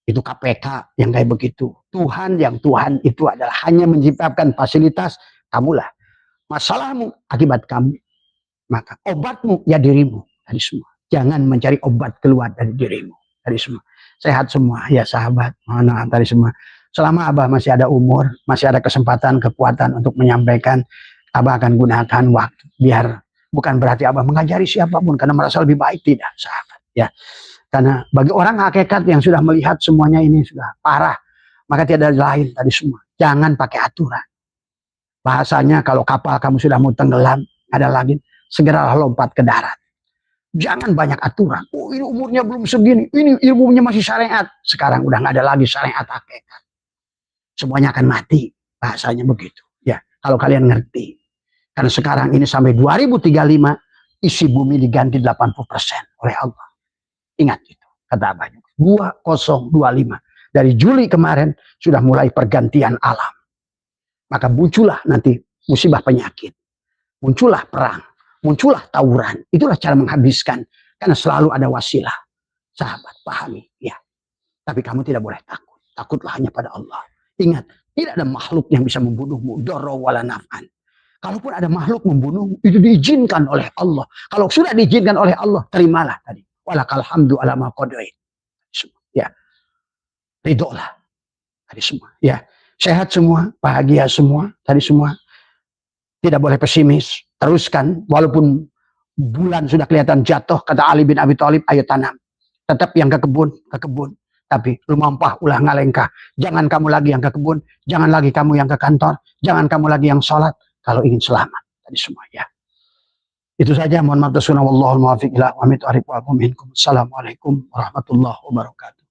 KPK yang kayak begitu. Tuhan itu adalah hanya menciptakan fasilitas, kamulah. Masalahmu akibat kamu. Maka obatmu ya dirimu. Tadi semua. Jangan mencari obat keluar dari dirimu. Tadi semua. Sehat semua ya sahabat. Mohon maaf tadi semua. Selama Abah masih ada umur, masih ada kesempatan, kekuatan untuk menyampaikan, Abah akan gunakan waktu. Biar bukan berarti Abah mengajari siapapun karena merasa lebih baik, tidak sahabat. Ya. Karena bagi orang hakikat yang sudah melihat semuanya ini sudah parah, maka tidak ada lain tadi semua. Jangan pakai aturan. Bahasanya kalau kapal kamu sudah mau tenggelam, ada lagi, segeralah lompat ke darat. Jangan banyak aturan. Oh ini umurnya belum segini, ini ilmunya masih syariat. Sekarang udah nggak ada lagi syariat hakikat. Semuanya akan mati. Bahasanya begitu. Ya, kalau kalian ngerti. Karena sekarang ini sampai 2035 isi bumi diganti 80% oleh Allah. Ingat itu, kata Abahnya. 2025. Dari Juli kemarin sudah mulai pergantian alam. Maka muncullah nanti musibah penyakit. Muncullah perang. Muncullah tawuran. Itulah cara menghabiskan. Karena selalu ada wasilah. Sahabat, pahami. Ya. Tapi kamu tidak boleh takut. Takutlah hanya pada Allah. Ingat, tidak ada makhluk yang bisa membunuhmu. Dorro wala naf'an. Kalaupun ada makhluk membunuhmu, itu diizinkan oleh Allah. Kalau sudah diizinkan oleh Allah, terimalah tadi. Walakal hamdu ala ma qadain. Ya. Ridholah. Tadi semua. Ya. Sehat semua, bahagia semua. Tadi semua. Tidak boleh pesimis. Teruskan, walaupun bulan sudah kelihatan jatuh, kata Ali bin Abi Thalib, ayo tanam. Tetap yang ke kebun, ke kebun. Tapi lumampah ulah ngalengkah. Jangan kamu lagi yang ke kebun, jangan lagi kamu yang ke kantor, jangan kamu lagi yang sholat, kalau ingin selamat. Tadi semua ya. Itu saja, mohon maaf tasuna wallahul muwaffiq ila aqwamit thoriq wa aqum minkum. Assalamualaikum warahmatullahi wabarakatuh.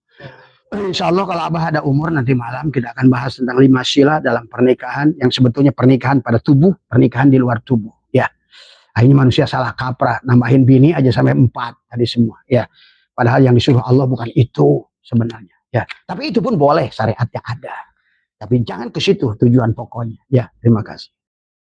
Insyaallah kalau Abah ada umur nanti malam kita akan bahas tentang 5 sila dalam pernikahan yang sebetulnya pernikahan pada tubuh, pernikahan di luar tubuh. Ya, akhirnya manusia salah kaprah, nambahin bini aja sampai 4 tadi semua. Ya, padahal yang disuruh Allah bukan itu sebenarnya. Ya, tapi itu pun boleh syariatnya ada. Tapi jangan ke situ tujuan pokoknya. Ya, terima kasih.